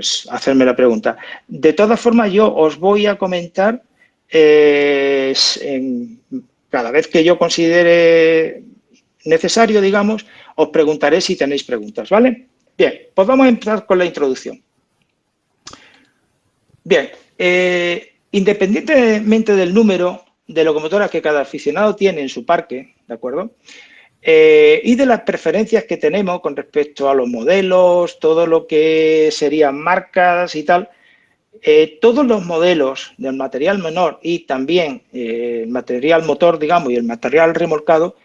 pues hacerme la pregunta. De todas formas, yo os voy a comentar cada vez que yo considere necesario, digamos, os preguntaré si tenéis preguntas, ¿vale? Bien, pues vamos a empezar con la introducción. Bien, independientemente del número de locomotoras que cada aficionado tiene en su parque, ¿de acuerdo? Y de las preferencias que tenemos con respecto a los modelos, todo lo que serían marcas y tal, todos los modelos del material menor y también el material motor, digamos, y el material remolcado,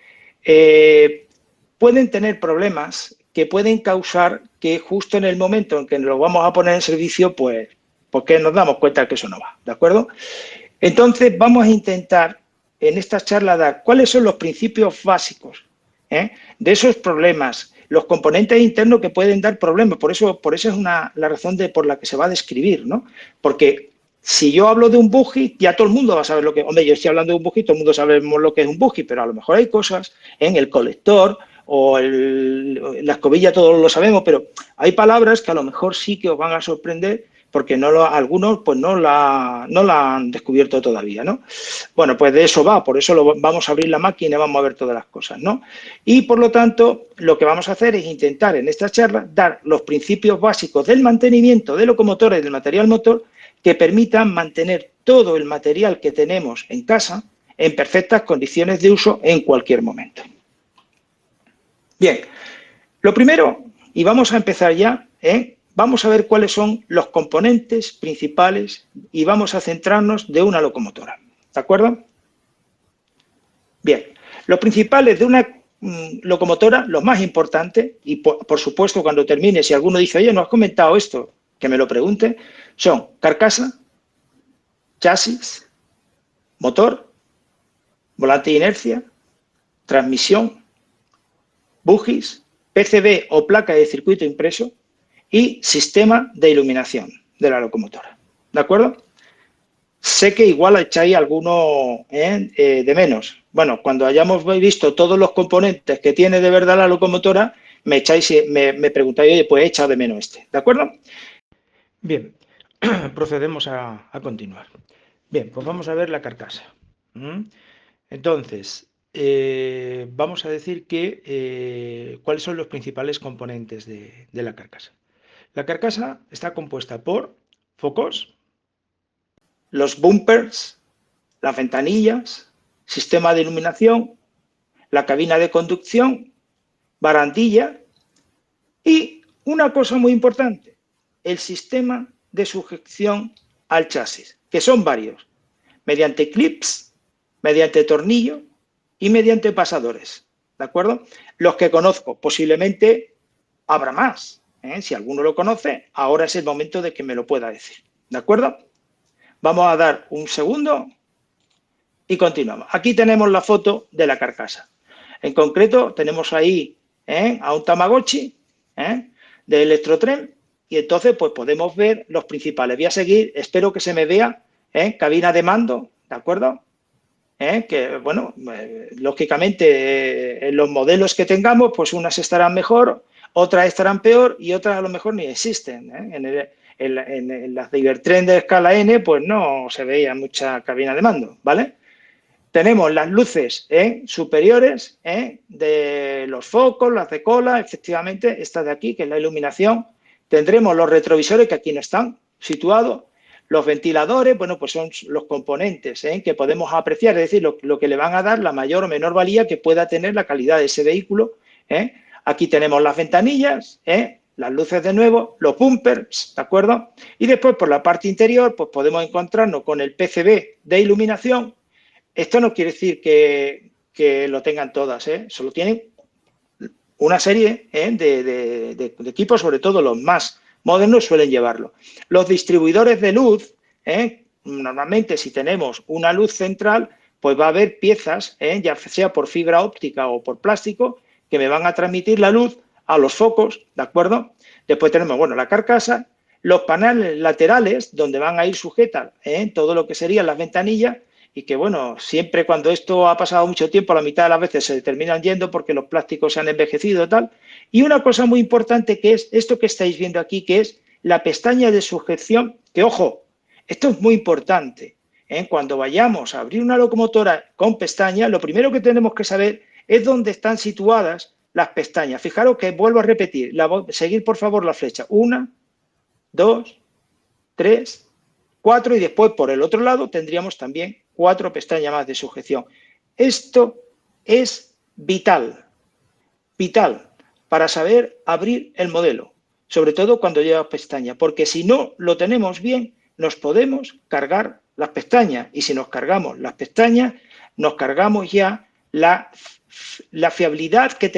pueden tener problemas que pueden causar que justo en el momento en que lo vamos a poner en servicio, pues porque nos damos cuenta que eso no va, ¿de acuerdo? Entonces, vamos a intentar en esta charla dar cuáles son los principios básicos de esos problemas, los componentes internos que pueden dar problemas. Por eso es la razón por la que se va a describir, ¿no? Porque si yo hablo de un buggy, ya todo el mundo va a saber lo que... Hombre, yo estoy hablando de un buggy, todo el mundo sabemos lo que es un buggy, pero a lo mejor hay cosas en el colector o la escobilla, todos lo sabemos, pero hay palabras que a lo mejor sí que os van a sorprender porque algunos pues no la han descubierto todavía, ¿no? Bueno, pues de eso va, por eso vamos a abrir la máquina y vamos a ver todas las cosas, ¿no? Y por lo tanto, lo que vamos a hacer es intentar en esta charla dar los principios básicos del mantenimiento de locomotores y del material motor que permitan mantener todo el material que tenemos en casa en perfectas condiciones de uso en cualquier momento. Bien, lo primero, y vamos a empezar ya, vamos a ver cuáles son los componentes principales y vamos a centrarnos de una locomotora, ¿de acuerdo? Bien, los principales de una locomotora, los más importantes, y por supuesto cuando termine, si alguno dice, oye, no has comentado esto, que me lo pregunte, son carcasa, chasis, motor, volante de inercia, transmisión, bugis, PCB o placa de circuito impreso y sistema de iluminación de la locomotora. ¿De acuerdo? Sé que igual echáis alguno de menos. Bueno, cuando hayamos visto todos los componentes que tiene de verdad la locomotora, me preguntáis, oye, pues he echado de menos este. ¿De acuerdo? Bien, procedemos a continuar. Bien, pues vamos a ver la carcasa. Entonces, vamos a decir que cuáles son los principales componentes de la carcasa. La carcasa está compuesta por focos, los bumpers, las ventanillas, sistema de iluminación, la cabina de conducción, barandilla y una cosa muy importante, el sistema de sujeción al chasis, que son varios, mediante clips, mediante tornillo y mediante pasadores, ¿de acuerdo? Los que conozco, posiblemente habrá más. Si alguno lo conoce, ahora es el momento de que me lo pueda decir, ¿de acuerdo? Vamos a dar un segundo y continuamos. Aquí tenemos la foto de la carcasa. En concreto, tenemos ahí a un Tamagotchi de Electrotren y entonces pues podemos ver los principales. Voy a seguir, espero que se me vea, cabina de mando, ¿de acuerdo? Que, bueno, lógicamente en los modelos que tengamos, pues unas estarán mejor, otras estarán peor y otras a lo mejor ni existen. En las de Ibertren de escala N, pues no se veía mucha cabina de mando, ¿vale? Tenemos las luces superiores de los focos, las de cola, efectivamente, esta de aquí, que es la iluminación. Tendremos los retrovisores, que aquí no están situados. Los ventiladores, bueno, pues son los componentes que podemos apreciar, es decir, lo que le van a dar la mayor o menor valía que pueda tener la calidad de ese vehículo. Aquí tenemos las ventanillas, las luces de nuevo, los bumpers, ¿de acuerdo? Y después, por la parte interior, pues podemos encontrarnos con el PCB de iluminación. Esto no quiere decir que lo tengan todas, solo tienen una serie de equipos, sobre todo los más modernos suelen llevarlo. Los distribuidores de luz, normalmente si tenemos una luz central, pues va a haber piezas, ya sea por fibra óptica o por plástico, que me van a transmitir la luz a los focos, ¿de acuerdo? Después tenemos, bueno, la carcasa, los paneles laterales, donde van a ir sujetas todo lo que serían las ventanillas, y que, bueno, siempre cuando esto ha pasado mucho tiempo, la mitad de las veces se terminan yendo porque los plásticos se han envejecido y tal. Y una cosa muy importante que es esto que estáis viendo aquí, que es la pestaña de sujeción, que ojo, esto es muy importante. Cuando vayamos a abrir una locomotora con pestañas, lo primero que tenemos que saber es dónde están situadas las pestañas. Fijaros que vuelvo a repetir, seguir por favor la flecha. 1, 2, 3, 4 y después por el otro lado tendríamos también 4 pestañas más de sujeción. Esto es vital para saber abrir el modelo, sobre todo cuando lleva pestaña, porque si no lo tenemos bien, nos podemos cargar las pestañas y si nos cargamos las pestañas, nos cargamos ya la fiabilidad que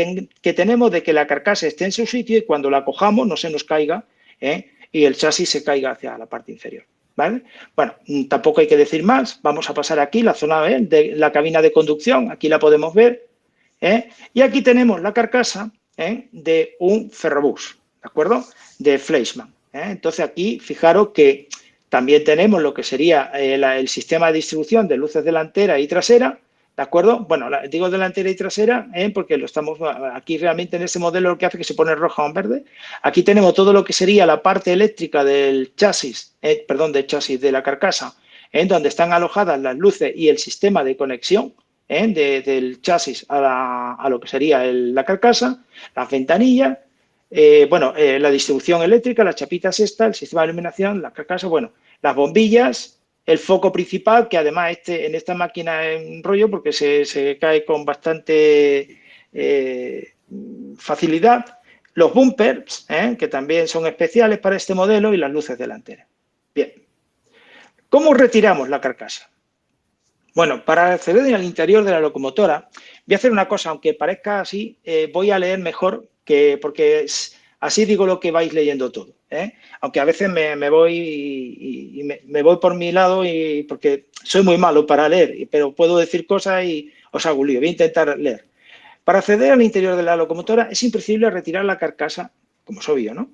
tenemos de que la carcasa esté en su sitio y cuando la cojamos no se nos caiga y el chasis se caiga hacia la parte inferior. ¿Vale? Bueno, tampoco hay que decir más. Vamos a pasar aquí la zona de la cabina de conducción. Aquí la podemos ver. Y aquí tenemos la carcasa de un ferrobús, ¿de acuerdo? De Fleischmann. Entonces aquí, fijaros que también tenemos lo que sería el sistema de distribución de luces delantera y trasera, ¿de acuerdo? Bueno, digo delantera y trasera porque lo estamos aquí realmente en este modelo lo que hace es que se pone roja o en verde. Aquí tenemos todo lo que sería la parte eléctrica del chasis, del chasis de la carcasa, donde están alojadas las luces y el sistema de conexión del chasis a lo que sería la carcasa, las ventanillas, la distribución eléctrica, las chapitas estas, el sistema de iluminación, la carcasa, bueno, las bombillas, el foco principal, que además en esta máquina es un rollo porque se cae con bastante facilidad, los bumpers, que también son especiales para este modelo, y las luces delanteras. Bien, ¿cómo retiramos la carcasa? Bueno, para acceder al interior de la locomotora, voy a hacer una cosa, aunque parezca así, voy a leer mejor, porque así digo lo que vais leyendo todo. Aunque a veces me voy me voy por mi lado porque soy muy malo para leer, pero puedo decir cosas y os hago un lío. Voy a intentar leer. Para acceder al interior de la locomotora es imprescindible retirar la carcasa, como es obvio, ¿no?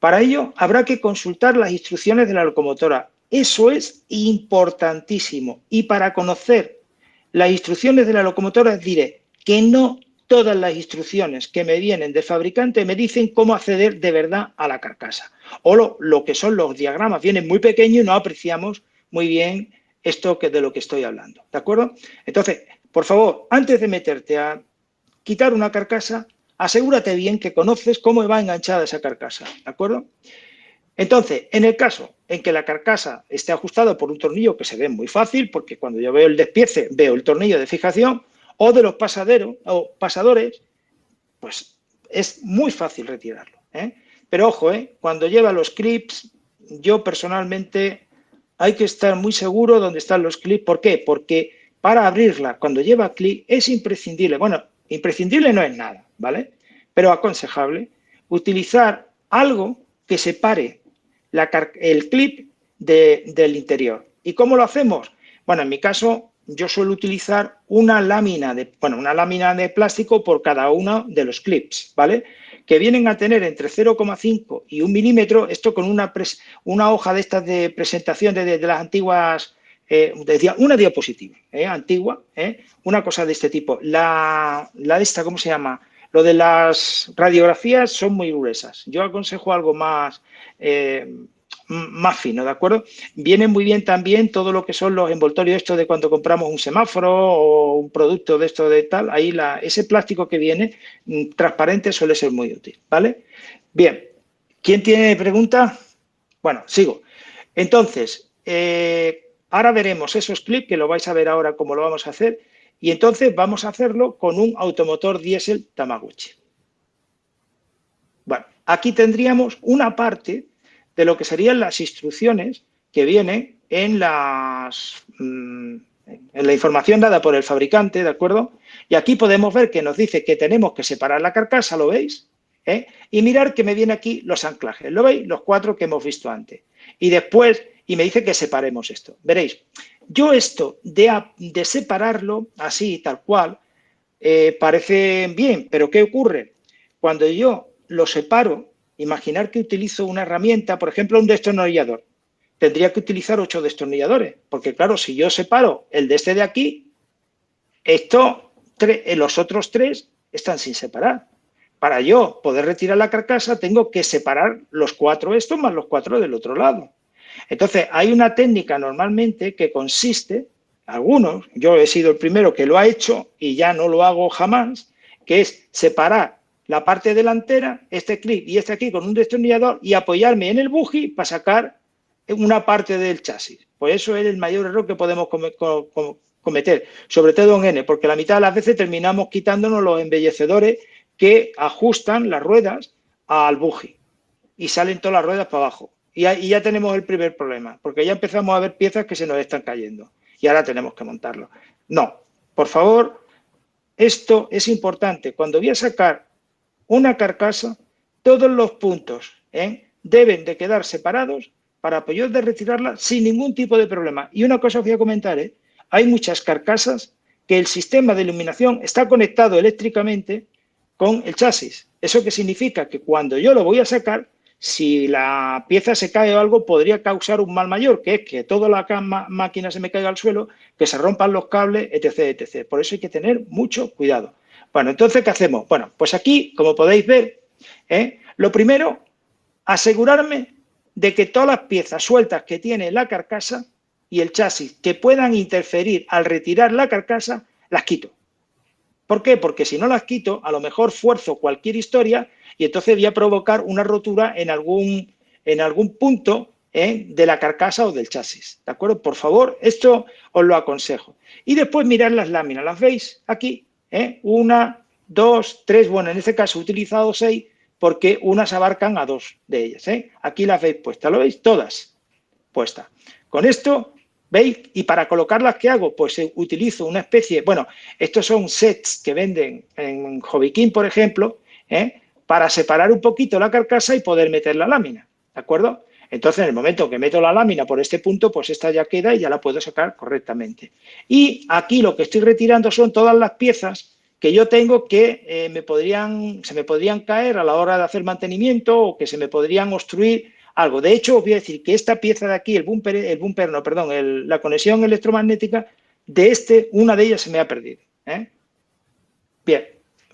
Para ello, habrá que consultar las instrucciones de la locomotora. Eso es importantísimo. Y para conocer las instrucciones de la locomotora, diré que no todas las instrucciones que me vienen de fabricante me dicen cómo acceder de verdad a la carcasa. O lo que son los diagramas vienen muy pequeños y no apreciamos muy bien esto de lo que estoy hablando. ¿De acuerdo? Entonces, por favor, antes de meterte a quitar una carcasa, asegúrate bien que conoces cómo va enganchada esa carcasa, ¿de acuerdo? Entonces, en el caso en que la carcasa esté ajustada por un tornillo que se ve muy fácil, porque cuando yo veo el despiece veo el tornillo de fijación, o de los pasadores, pues es muy fácil retirarlo. Pero ojo, cuando lleva los clips, yo personalmente hay que estar muy seguro dónde están los clips. ¿Por qué? Porque para abrirla, cuando lleva clip, es imprescindible. Bueno, imprescindible no es nada, ¿vale? Pero aconsejable utilizar algo que separe el clip del interior. ¿Y cómo lo hacemos? Bueno, en mi caso, yo suelo utilizar una lámina de plástico por cada uno de los clips, ¿vale? Que vienen a tener entre 0,5 y 1 milímetro, esto con una hoja de estas de presentación de las antiguas, una diapositiva antigua, una cosa de este tipo. ¿Cómo se llama? Lo de las radiografías son muy gruesas. Yo aconsejo algo más fino, ¿de acuerdo? Viene muy bien también todo lo que son los envoltorios estos de cuando compramos un semáforo o un producto de esto de tal, ahí ese plástico que viene transparente suele ser muy útil, ¿vale? Bien, ¿quién tiene pregunta? Bueno, sigo. Entonces, ahora veremos esos clips, que lo vais a ver ahora cómo lo vamos a hacer, y entonces vamos a hacerlo con un automotor diésel Tamagotchi. Bueno, aquí tendríamos una parte de lo que serían las instrucciones que vienen en la información dada por el fabricante, ¿de acuerdo? Y aquí podemos ver que nos dice que tenemos que separar la carcasa, ¿lo veis? Y mirar que me viene aquí los anclajes, ¿lo veis? Los 4 que hemos visto antes. Y después, y me dice que separemos esto. Veréis, yo esto de separarlo así, tal cual, parece bien, pero ¿qué ocurre? Cuando yo lo separo, imaginar que utilizo una herramienta, por ejemplo, un destornillador. Tendría que utilizar 8 destornilladores, porque claro, si yo separo el de este de aquí, los otros 3 están sin separar. para yo poder retirar la carcasa tengo que separar los 4 estos más los 4 del otro lado. Entonces, hay una técnica normalmente que consiste, algunos, yo he sido el primero que lo ha hecho y ya no lo hago jamás, que es separar la parte delantera, este clip y este aquí con un destornillador y apoyarme en el buggy para sacar una parte del chasis. Pues eso es el mayor error que podemos cometer, sobre todo en N, porque la mitad de las veces terminamos quitándonos los embellecedores que ajustan las ruedas al buggy y salen todas las ruedas para abajo. Y ya tenemos el primer problema, porque ya empezamos a ver piezas que se nos están cayendo y ahora tenemos que montarlo. No, por favor, esto es importante. Cuando voy a sacar una carcasa, todos los puntos deben de quedar separados para poder de retirarla sin ningún tipo de problema. Y una cosa os voy a comentar, hay muchas carcasas que el sistema de iluminación está conectado eléctricamente con el chasis. ¿Eso qué significa? Que cuando yo lo voy a sacar, si la pieza se cae o algo, podría causar un mal mayor, que es que toda la máquina se me caiga al suelo, que se rompan los cables, etc., etc. Por eso hay que tener mucho cuidado. Bueno, entonces, ¿qué hacemos? Bueno, pues aquí, como podéis ver, lo primero, asegurarme de que todas las piezas sueltas que tiene la carcasa y el chasis que puedan interferir al retirar la carcasa, las quito. ¿Por qué? Porque si no las quito, a lo mejor fuerzo cualquier historia y entonces voy a provocar una rotura en algún punto de la carcasa o del chasis. ¿De acuerdo? Por favor, esto os lo aconsejo. Y después mirad las láminas. ¿Las veis aquí? 1, 2, 3. Bueno, en este caso he utilizado 6 porque unas abarcan a 2 de ellas. Aquí las veis puestas. ¿Lo veis? Todas puestas. Con esto, ¿veis? Y para colocarlas, ¿qué hago? Pues utilizo una especie, bueno, estos son sets que venden en Hobby King, por ejemplo, para separar un poquito la carcasa y poder meter la lámina, ¿de acuerdo? Entonces, en el momento que meto la lámina por este punto, pues esta ya queda y ya la puedo sacar correctamente. Y aquí lo que estoy retirando son todas las piezas que yo tengo que se me podrían caer a la hora de hacer mantenimiento o que se me podrían obstruir algo. De hecho, os voy a decir que esta pieza de aquí, la conexión electromagnética, una de ellas se me ha perdido. Bien,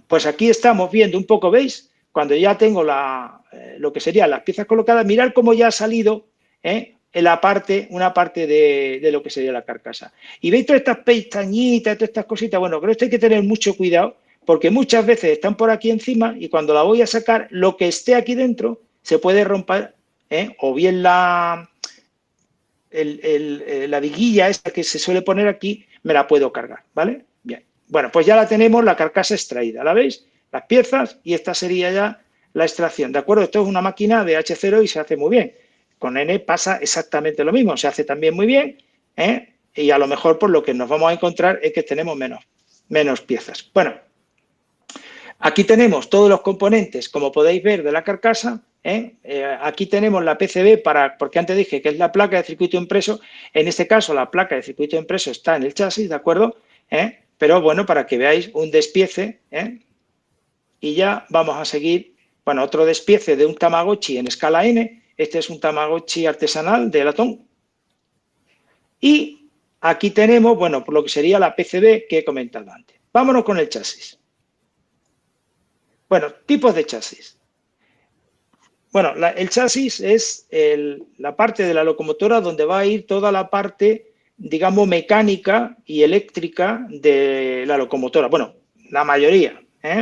pues aquí estamos viendo un poco, ¿veis? Cuando ya tengo lo que serían las piezas colocadas, mirad cómo ya ha salido en una parte de lo que sería la carcasa. Y veis todas estas pestañitas, todas estas cositas. Bueno, pero esto hay que tener mucho cuidado porque muchas veces están por aquí encima y cuando la voy a sacar, lo que esté aquí dentro se puede romper, o bien la viguilla esta que se suele poner aquí, me la puedo cargar, ¿vale? Bien. Bueno, pues ya la tenemos, la carcasa extraída, ¿la veis? Las piezas y esta sería ya la extracción, ¿de acuerdo? Esto es una máquina de H0 y se hace muy bien. Con N pasa exactamente lo mismo, se hace también muy bien, y a lo mejor por lo que nos vamos a encontrar es que tenemos menos piezas. Bueno, aquí tenemos todos los componentes, como podéis ver, de la carcasa. Aquí tenemos la PCB, porque antes dije que es la placa de circuito impreso. En este caso, la placa de circuito impreso está en el chasis, ¿de acuerdo? Pero bueno, para que veáis un despiece. Y ya vamos a seguir, bueno, otro despiece de un Tamagotchi en escala N. Este es un Tamagotchi artesanal de latón. Y aquí tenemos, bueno, por lo que sería la PCB que he comentado antes. Vámonos con el chasis. Bueno, tipos de chasis. Bueno, el chasis es la parte de la locomotora donde va a ir toda la parte, digamos, mecánica y eléctrica de la locomotora. Bueno, la mayoría,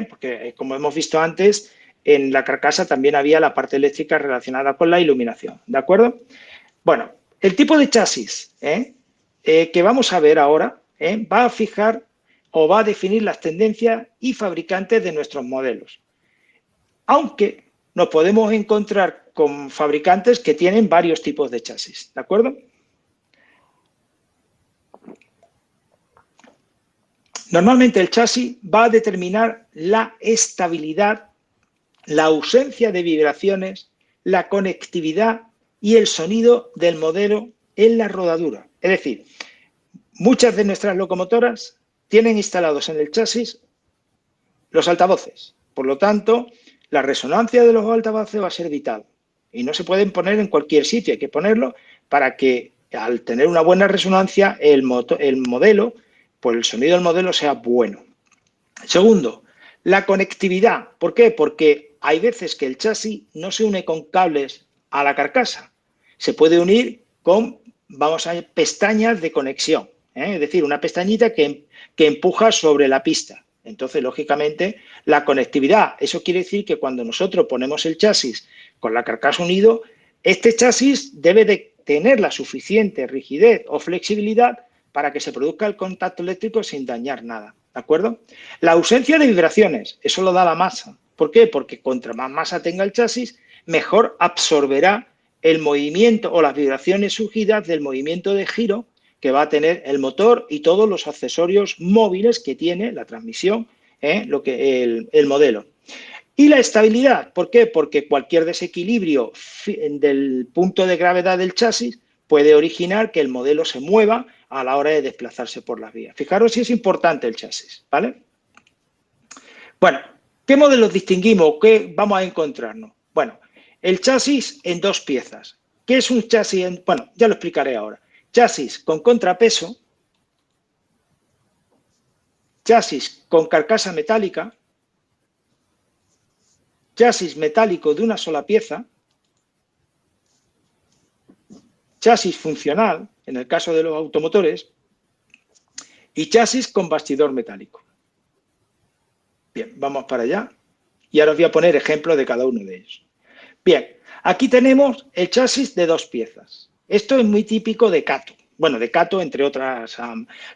porque como hemos visto antes, en la carcasa también había la parte eléctrica relacionada con la iluminación, ¿de acuerdo? Bueno, el tipo de chasis que vamos a ver ahora va a fijar o va a definir las tendencias y fabricantes de nuestros modelos. Aunque nos podemos encontrar con fabricantes que tienen varios tipos de chasis, ¿de acuerdo? Normalmente el chasis va a determinar la estabilidad, la ausencia de vibraciones, la conectividad y el sonido del modelo en la rodadura. Es decir, muchas de nuestras locomotoras tienen instalados en el chasis los altavoces. Por lo tanto, la resonancia de los altavoces va a ser vital y no se pueden poner en cualquier sitio, hay que ponerlo para que al tener una buena resonancia el modelo, pues el sonido del modelo sea bueno. Segundo, La conectividad, ¿por qué? Porque hay veces que el chasis no se une con cables a la carcasa, se puede unir con, vamos a ver, pestañas de conexión, es decir, una pestañita que empuja sobre la pista. Entonces, lógicamente, la conectividad, eso quiere decir que cuando nosotros ponemos el chasis con la carcasa unido, este chasis debe de tener la suficiente rigidez o flexibilidad para que se produzca el contacto eléctrico sin dañar nada, ¿de acuerdo? La ausencia de vibraciones, eso lo da la masa. ¿Por qué? Porque contra más masa tenga el chasis, mejor absorberá el movimiento o las vibraciones surgidas del movimiento de giro que va a tener el motor y todos los accesorios móviles que tiene la transmisión, el modelo. Y la estabilidad, ¿por qué? Porque cualquier desequilibrio del punto de gravedad del chasis puede originar que el modelo se mueva a la hora de desplazarse por las vías. Fijaros si es importante el chasis, ¿vale? Bueno, ¿qué modelos distinguimos? ¿Qué vamos a encontrarnos? Bueno, el chasis en dos piezas. ¿Qué es un chasis? Bueno, ya lo explicaré ahora. Chasis con contrapeso, chasis con carcasa metálica, chasis metálico de una sola pieza, chasis funcional, en el caso de los automotores, y chasis con bastidor metálico. Bien, vamos para allá. Y ahora os voy a poner ejemplos de cada uno de ellos. Bien, aquí tenemos el chasis de dos piezas. Esto es muy típico de Kato. Bueno, de Kato, entre otras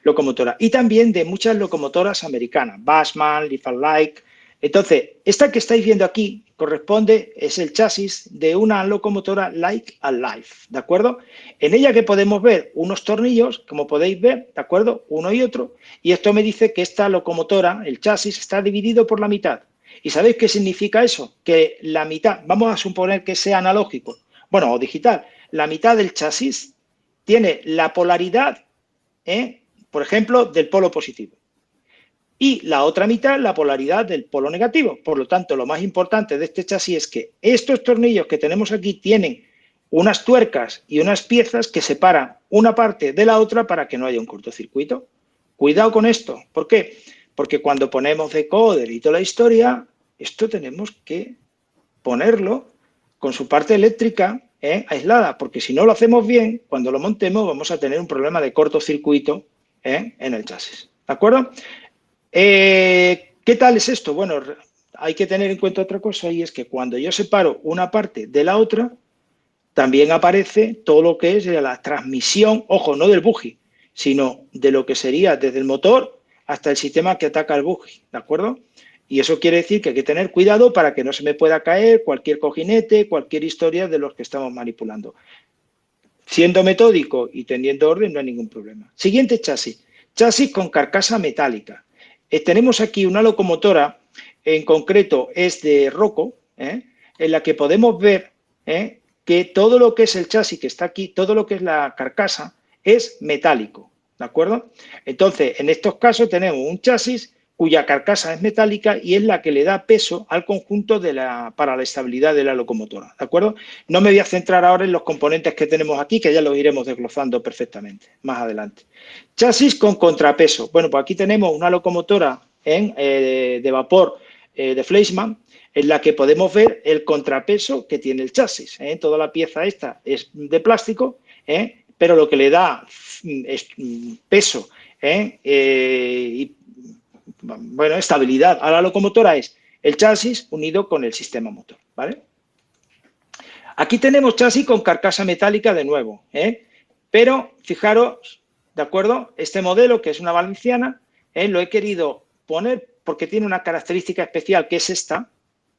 locomotoras. Y también de muchas locomotoras americanas. Bassman, Liefeld-Like. Entonces, esta que estáis viendo aquí corresponde, es el chasis de una locomotora Like and Life, ¿de acuerdo? En ella que podemos ver unos tornillos, como podéis ver, ¿de acuerdo? Uno y otro. Y esto me dice que esta locomotora, el chasis, está dividido por la mitad. ¿Y sabéis qué significa eso? Que la mitad, vamos a suponer que sea analógico, bueno, o digital, la mitad del chasis tiene la polaridad, por ejemplo, del polo positivo. Y la otra mitad, la polaridad del polo negativo. Por lo tanto, lo más importante de este chasis es que estos tornillos que tenemos aquí tienen unas tuercas y unas piezas que separan una parte de la otra para que no haya un cortocircuito. Cuidado con esto. ¿Por qué? Porque cuando ponemos decoder y toda la historia, esto tenemos que ponerlo con su parte eléctrica aislada, porque si no lo hacemos bien, cuando lo montemos vamos a tener un problema de cortocircuito en el chasis. ¿De acuerdo? ¿Qué tal es esto? Bueno, hay que tener en cuenta otra cosa y es que cuando yo separo una parte de la otra, también aparece todo lo que es la transmisión, ojo, no del buggy, sino de lo que sería desde el motor hasta el sistema que ataca al buggy, ¿de acuerdo? Y eso quiere decir que hay que tener cuidado para que no se me pueda caer cualquier cojinete, cualquier historia de los que estamos manipulando. Siendo metódico y teniendo orden, no hay ningún problema. Siguiente chasis. Chasis con carcasa metálica. Tenemos aquí una locomotora, en concreto es de Rocco, en la que podemos ver que todo lo que es el chasis que está aquí, todo lo que es la carcasa, es metálico, ¿de acuerdo? Entonces, en estos casos tenemos un chasis cuya carcasa es metálica y es la que le da peso al conjunto para la estabilidad de la locomotora, ¿de acuerdo? No me voy a centrar ahora en los componentes que tenemos aquí, que ya los iremos desglosando perfectamente más adelante. Chasis con contrapeso. Bueno, pues aquí tenemos una locomotora de vapor de Fleischmann, en la que podemos ver el contrapeso que tiene el chasis. Toda la pieza esta es de plástico, pero lo que le da peso y bueno, estabilidad a la locomotora es el chasis unido con el sistema motor, ¿vale? Aquí tenemos chasis con carcasa metálica de nuevo, pero fijaros, ¿de acuerdo? Este modelo, que es una valenciana, lo he querido poner porque tiene una característica especial que es esta,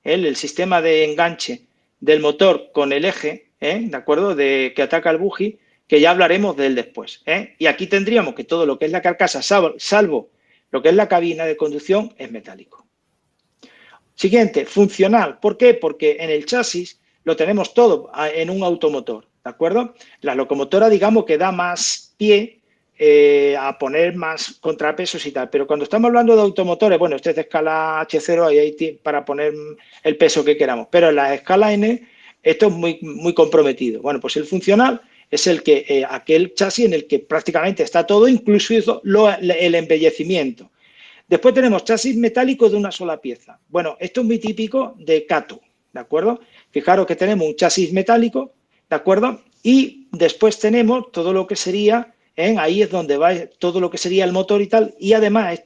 el sistema de enganche del motor con el eje, ¿de acuerdo? Que ataca al buggy, que ya hablaremos de él después. Y aquí tendríamos que todo lo que es la carcasa, salvo lo que es la cabina de conducción, es metálico. Siguiente, funcional. ¿Por qué? Porque en el chasis lo tenemos todo en un automotor, ¿de acuerdo? La locomotora, digamos, que da más pie a poner más contrapesos y tal, pero cuando estamos hablando de automotores, bueno, este es de escala H0, ahí hay para poner el peso que queramos, pero en la escala N esto es muy, muy comprometido. Bueno, pues el funcional es aquel chasis en el que prácticamente está todo, incluso el embellecimiento. Después tenemos chasis metálico de una sola pieza. Bueno, esto es muy típico de Kato, ¿de acuerdo? Fijaros que tenemos un chasis metálico, ¿de acuerdo? Y después tenemos todo lo que sería, ahí es donde va todo lo que sería el motor y tal, y además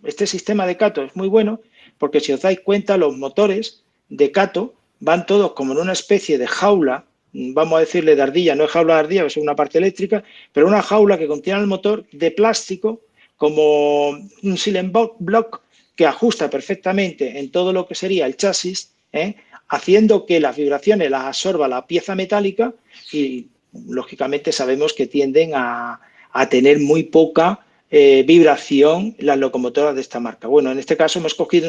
este sistema de Kato es muy bueno porque si os dais cuenta los motores de Kato van todos como en una especie de jaula, vamos a decirle de ardilla, no es jaula de ardilla, es una parte eléctrica, pero una jaula que contiene el motor de plástico como un silent block que ajusta perfectamente en todo lo que sería el chasis, haciendo que las vibraciones las absorba la pieza metálica y lógicamente sabemos que tienden a tener muy poca vibración las locomotoras de esta marca. Bueno, en este caso hemos cogido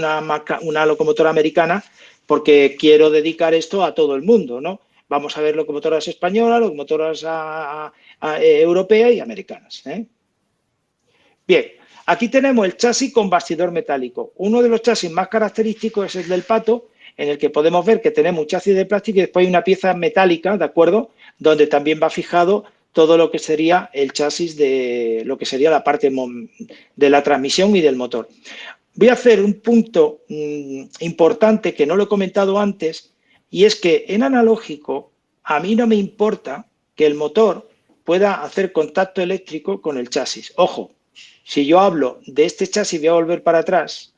una locomotora americana porque quiero dedicar esto a todo el mundo, ¿no? Vamos a ver locomotoras españolas, locomotoras europeas y americanas. Bien, aquí tenemos el chasis con bastidor metálico. Uno de los chasis más característicos es el del Pato, en el que podemos ver que tenemos un chasis de plástico y después hay una pieza metálica, ¿de acuerdo? Donde también va fijado todo lo que sería el chasis de lo que sería la parte de la transmisión y del motor. Voy a hacer un punto importante que no lo he comentado antes, y es que en analógico a mí no me importa que el motor pueda hacer contacto eléctrico con el chasis. Ojo, si yo hablo de este chasis, voy a volver para atrás,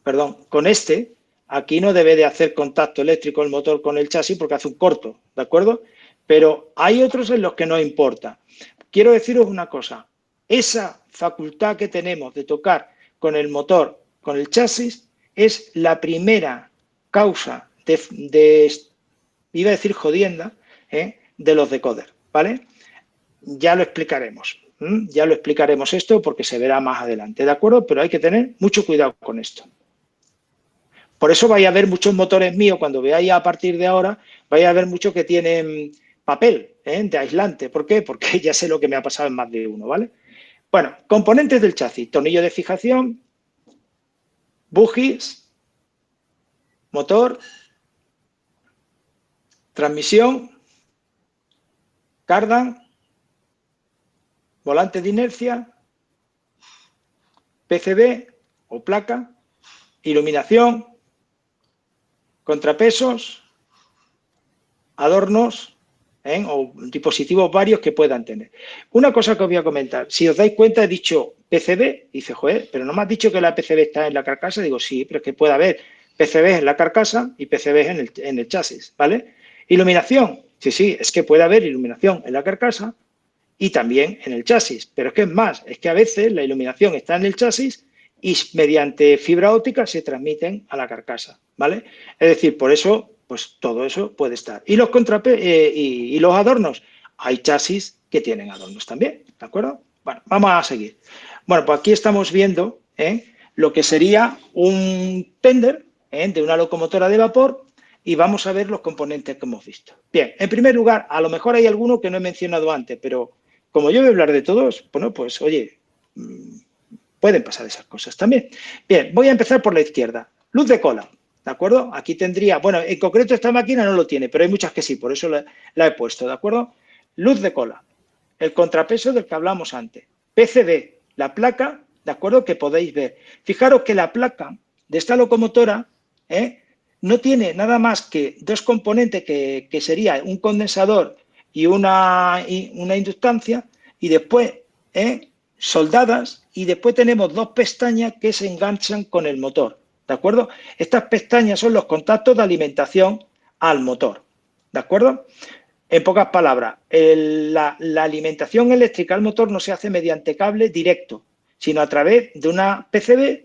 perdón, con este, aquí no debe de hacer contacto eléctrico el motor con el chasis porque hace un corto, ¿de acuerdo? Pero hay otros en los que no importa. Quiero deciros una cosa, esa facultad que tenemos de tocar con el motor, con el chasis, es la primera causa iba a decir jodienda, de los decoders, ¿vale? Ya lo explicaremos. Ya lo explicaremos esto porque se verá más adelante, ¿de acuerdo? Pero hay que tener mucho cuidado con esto. Por eso vais a ver muchos motores míos, cuando veáis a partir de ahora, vais a ver muchos que tienen papel de aislante. ¿Por qué? Porque ya sé lo que me ha pasado en más de uno, ¿vale? Bueno, componentes del chasis, tornillo de fijación, bujías, motor, transmisión, cardan, volante de inercia, PCB o placa, iluminación, contrapesos, adornos o dispositivos varios que puedan tener. Una cosa que os voy a comentar, si os dais cuenta he dicho PCB, dice, joder, pero no me has dicho que la PCB está en la carcasa, digo, sí, pero es que puede haber PCB en la carcasa y PCB en el chasis, ¿vale? Iluminación, sí, es que puede haber iluminación en la carcasa y también en el chasis, pero es que es más, es que a veces la iluminación está en el chasis y mediante fibra óptica se transmiten a la carcasa, ¿vale? Es decir, por eso, pues todo eso puede estar. Y los adornos, hay chasis que tienen adornos también, ¿de acuerdo? Bueno, vamos a seguir. Bueno, pues aquí estamos viendo lo que sería un tender de una locomotora de vapor y vamos a ver los componentes que hemos visto. Bien, en primer lugar, a lo mejor hay alguno que no he mencionado antes, pero como yo voy a hablar de todos, bueno, pues oye, pueden pasar esas cosas también. Bien, voy a empezar por la izquierda. Luz de cola, ¿de acuerdo? Aquí tendría, bueno, en concreto esta máquina no lo tiene, pero hay muchas que sí, por eso la he puesto, ¿de acuerdo? Luz de cola, el contrapeso del que hablamos antes. PCB, la placa, ¿de acuerdo? Que podéis ver. Fijaros que la placa de esta locomotora no tiene nada más que dos componentes que sería un condensador y una inductancia y después soldadas y después tenemos dos pestañas que se enganchan con el motor, ¿de acuerdo? Estas pestañas son los contactos de alimentación al motor, ¿de acuerdo? En pocas palabras, la alimentación eléctrica al motor no se hace mediante cable directo, sino a través de una PCB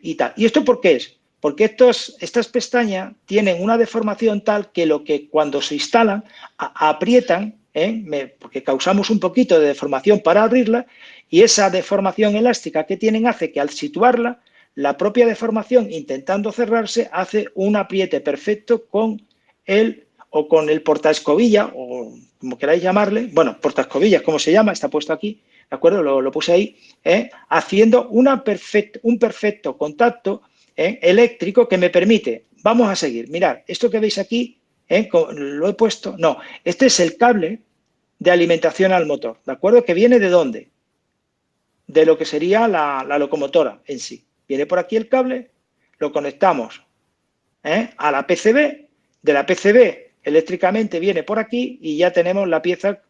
y tal. ¿Y esto por qué es? Porque estas pestañas tienen una deformación tal que cuando se instalan aprietan, porque causamos un poquito de deformación para abrirla, y esa deformación elástica que tienen hace que al situarla, la propia deformación intentando cerrarse hace un apriete perfecto con el portaescobilla, o como queráis llamarle, bueno, portaescobillas, ¿cómo se llama? Está puesto aquí, ¿de acuerdo? Lo puse ahí, haciendo un perfecto contacto eléctrico que me permite, vamos a seguir, mirad, esto que veis aquí, lo he puesto, no, este es el cable de alimentación al motor, ¿de acuerdo? ¿Que viene de dónde? de lo que sería la locomotora en sí. Viene por aquí el cable, lo conectamos a la PCB, de la PCB eléctricamente viene por aquí y ya tenemos la pieza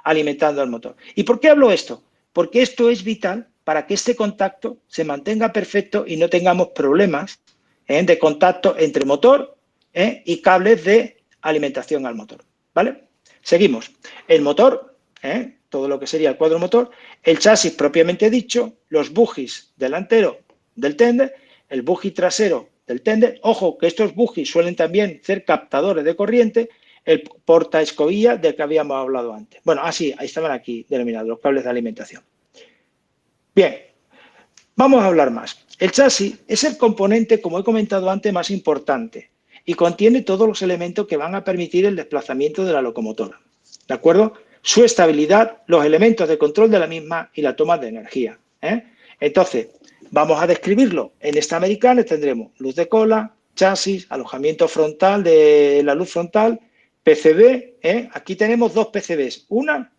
alimentando al motor. ¿Y por qué hablo esto? Porque esto es vital para que este contacto se mantenga perfecto y no tengamos problemas de contacto entre motor y cables de alimentación al motor. ¿Vale? Seguimos. El motor, todo lo que sería el cuadro motor, el chasis propiamente dicho, los bujis delanteros del tender, el buji trasero del tender. Ojo, que estos bujis suelen también ser captadores de corriente, el portaescobilla del que habíamos hablado antes. Bueno, así, ahí estaban aquí denominados los cables de alimentación. Bien, vamos a hablar más. El chasis es el componente, como he comentado antes, más importante y contiene todos los elementos que van a permitir el desplazamiento de la locomotora. ¿De acuerdo? Su estabilidad, los elementos de control de la misma y la toma de energía. Entonces, vamos a describirlo. En esta americana tendremos luz de cola, chasis, alojamiento frontal de la luz frontal, PCB. Aquí tenemos dos PCBs. Una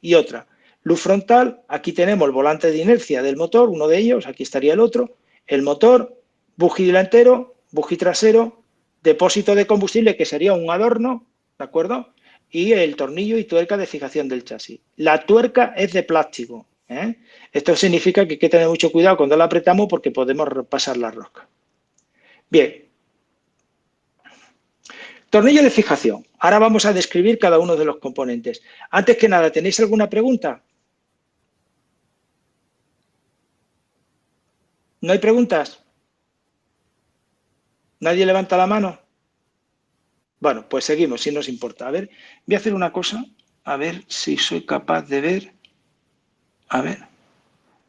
y otra. Luz frontal, aquí tenemos el volante de inercia del motor, uno de ellos, aquí estaría el otro, el motor, buji delantero, buji trasero, depósito de combustible, que sería un adorno, ¿de acuerdo? Y el tornillo y tuerca de fijación del chasis. La tuerca es de plástico. Esto significa que hay que tener mucho cuidado cuando la apretamos porque podemos pasar la rosca. Bien. Tornillo de fijación. Ahora vamos a describir cada uno de los componentes. Antes que nada, ¿tenéis alguna pregunta? ¿No hay preguntas? ¿Nadie levanta la mano? Bueno, pues seguimos, si nos importa. A ver, voy a hacer una cosa, a ver si soy capaz de ver. A ver.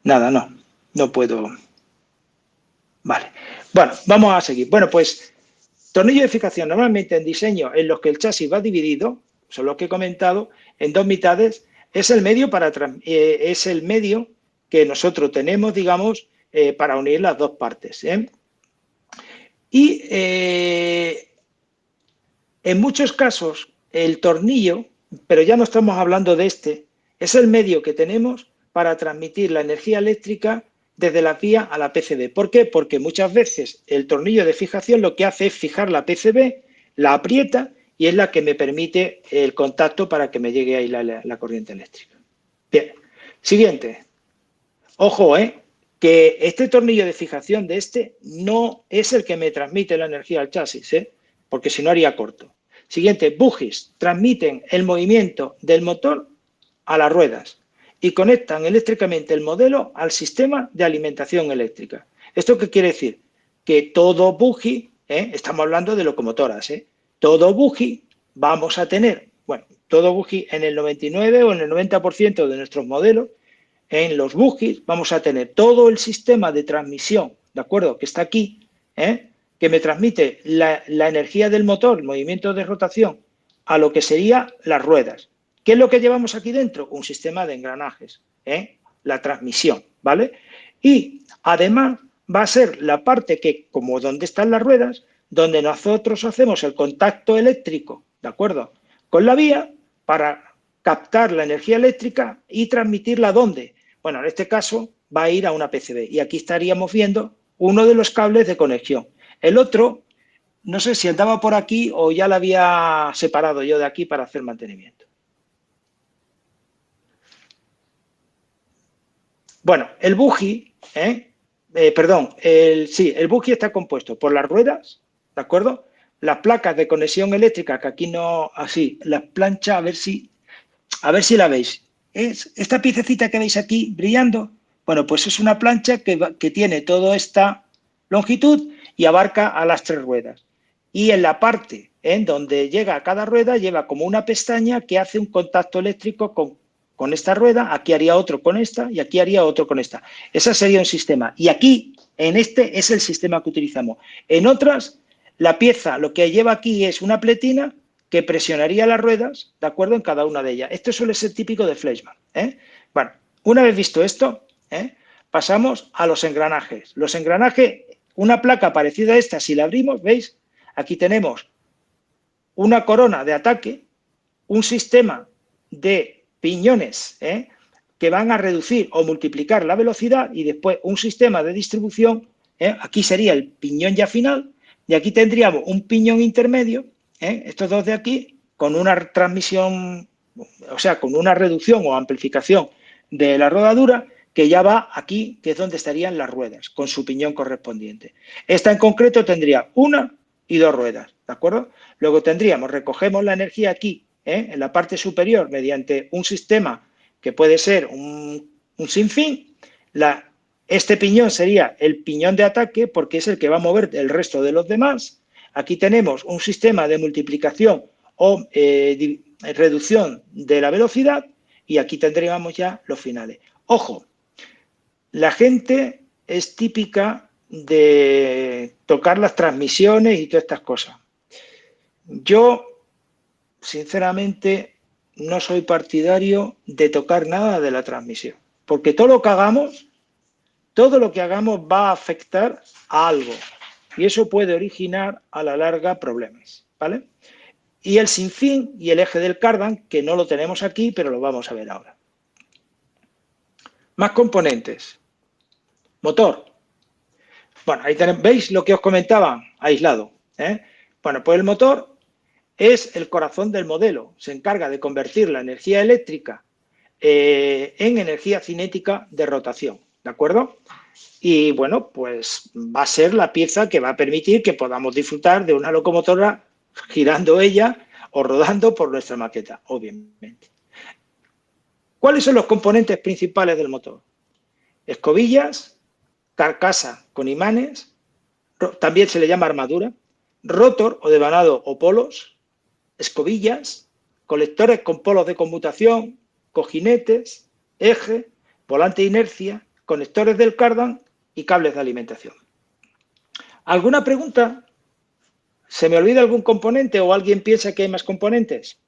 Nada, no puedo. Vale. Bueno, vamos a seguir. Bueno, pues tornillo de fijación. Normalmente en diseño en los que el chasis va dividido, son los que he comentado, en dos mitades, es el medio que nosotros tenemos, digamos, para unir las dos partes. Y en muchos casos el tornillo, pero ya no estamos hablando de este, es el medio que tenemos para transmitir la energía eléctrica desde la vía a la PCB. ¿Por qué? Porque muchas veces el tornillo de fijación lo que hace es fijar la PCB, la aprieta y es la que me permite el contacto para que me llegue ahí la corriente eléctrica. Bien, siguiente. Ojo, que este tornillo de fijación de este no es el que me transmite la energía al chasis, porque si no haría corto. Siguiente, bujis transmiten el movimiento del motor a las ruedas y conectan eléctricamente el modelo al sistema de alimentación eléctrica. ¿Esto qué quiere decir? Que todo buji, estamos hablando de locomotoras, todo buji vamos a tener, bueno, todo buji en el 99 o en el 90% de nuestros modelos, en los bujis vamos a tener todo el sistema de transmisión, ¿de acuerdo? Que está aquí, que me transmite la energía del motor, el movimiento de rotación, a lo que serían las ruedas. ¿Qué es lo que llevamos aquí dentro? Un sistema de engranajes, la transmisión, ¿vale? Y además va a ser la parte que, como donde están las ruedas, donde nosotros hacemos el contacto eléctrico, ¿de acuerdo? Con la vía para captar la energía eléctrica y transmitirla ¿dónde? Bueno, en este caso va a ir a una PCB y aquí estaríamos viendo uno de los cables de conexión. El otro, no sé si andaba por aquí o ya la había separado yo de aquí para hacer mantenimiento. Bueno, el buji, el buji está compuesto por las ruedas, ¿de acuerdo? Las placas de conexión eléctrica, que aquí no, así, las planchas, a ver si la veis. ¿Es esta piececita que veis aquí brillando? Bueno, pues es una plancha que tiene toda esta longitud y abarca a las tres ruedas. Y en la parte en donde llega a cada rueda lleva como una pestaña que hace un contacto eléctrico con esta rueda, aquí haría otro con esta y aquí haría otro con esta. Ese sería un sistema. Y aquí, en este, es el sistema que utilizamos. En otras, la pieza, lo que lleva aquí es una pletina que presionaría las ruedas, ¿de acuerdo? En cada una de ellas. Esto suele ser típico de Fleischmann. Bueno, una vez visto esto, pasamos a los engranajes. Los engranajes, una placa parecida a esta, si la abrimos, ¿veis? Aquí tenemos una corona de ataque, un sistema de piñones que van a reducir o multiplicar la velocidad y después un sistema de distribución, aquí sería el piñón ya final, y aquí tendríamos un piñón intermedio, estos dos de aquí, con una transmisión, o sea, con una reducción o amplificación de la rodadura, que ya va aquí, que es donde estarían las ruedas, con su piñón correspondiente. Esta en concreto tendría una y dos ruedas, ¿de acuerdo? Luego tendríamos, recogemos la energía aquí, en la parte superior, mediante un sistema que puede ser un sinfín. Este piñón sería el piñón de ataque, porque es el que va a mover el resto de los demás. Aquí tenemos un sistema de multiplicación o reducción de la velocidad, y aquí tendríamos ya los finales. Ojo, la gente es típica de tocar las transmisiones y todas estas cosas. Yo, sinceramente, no soy partidario de tocar nada de la transmisión, porque todo lo que hagamos va a afectar a algo, y eso puede originar a la larga problemas, ¿vale? Y el sinfín y el eje del cardan, que no lo tenemos aquí, pero lo vamos a ver ahora. Más componentes. Motor. Bueno, ahí tenéis, ¿veis lo que os comentaba? Aislado. Bueno, pues el motor es el corazón del modelo. Se encarga de convertir la energía eléctrica en energía cinética de rotación, ¿de acuerdo? Y bueno, pues va a ser la pieza que va a permitir que podamos disfrutar de una locomotora girando ella o rodando por nuestra maqueta, obviamente. ¿Cuáles son los componentes principales del motor? Escobillas, carcasa con imanes, también se le llama armadura, rotor o devanado o polos, escobillas, colectores con polos de conmutación, cojinetes, eje, volante de inercia, conectores del cardan y cables de alimentación. ¿Alguna pregunta? ¿Se me olvida algún componente o alguien piensa que hay más componentes?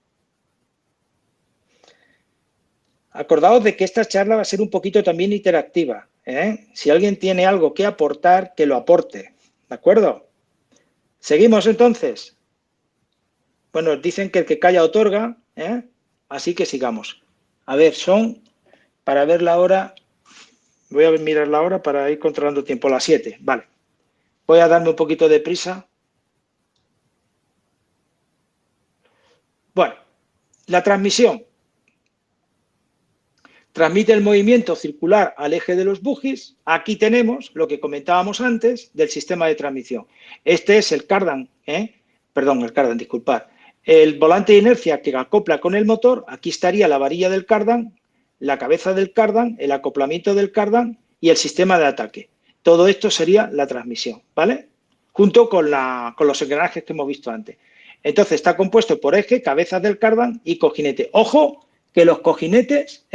Acordaos de que esta charla va a ser un poquito también interactiva. Si alguien tiene algo que aportar, que lo aporte. ¿De acuerdo? ¿Seguimos entonces? Bueno, dicen que el que calla otorga, así que sigamos. A ver, para ver la hora, voy a mirar la hora para ir controlando tiempo, las 7, vale. Voy a darme un poquito de prisa. Bueno, la transmisión. Transmite el movimiento circular al eje de los bugis. Aquí tenemos lo que comentábamos antes del sistema de transmisión. Este es el cardan, disculpad. El volante de inercia que acopla con el motor. Aquí estaría la varilla del cardan, la cabeza del cardan, el acoplamiento del cardan y el sistema de ataque. Todo esto sería la transmisión, ¿vale? Junto con los engranajes que hemos visto antes. Entonces está compuesto por eje, cabezas del cardan y cojinete. Ojo que los cojinetes,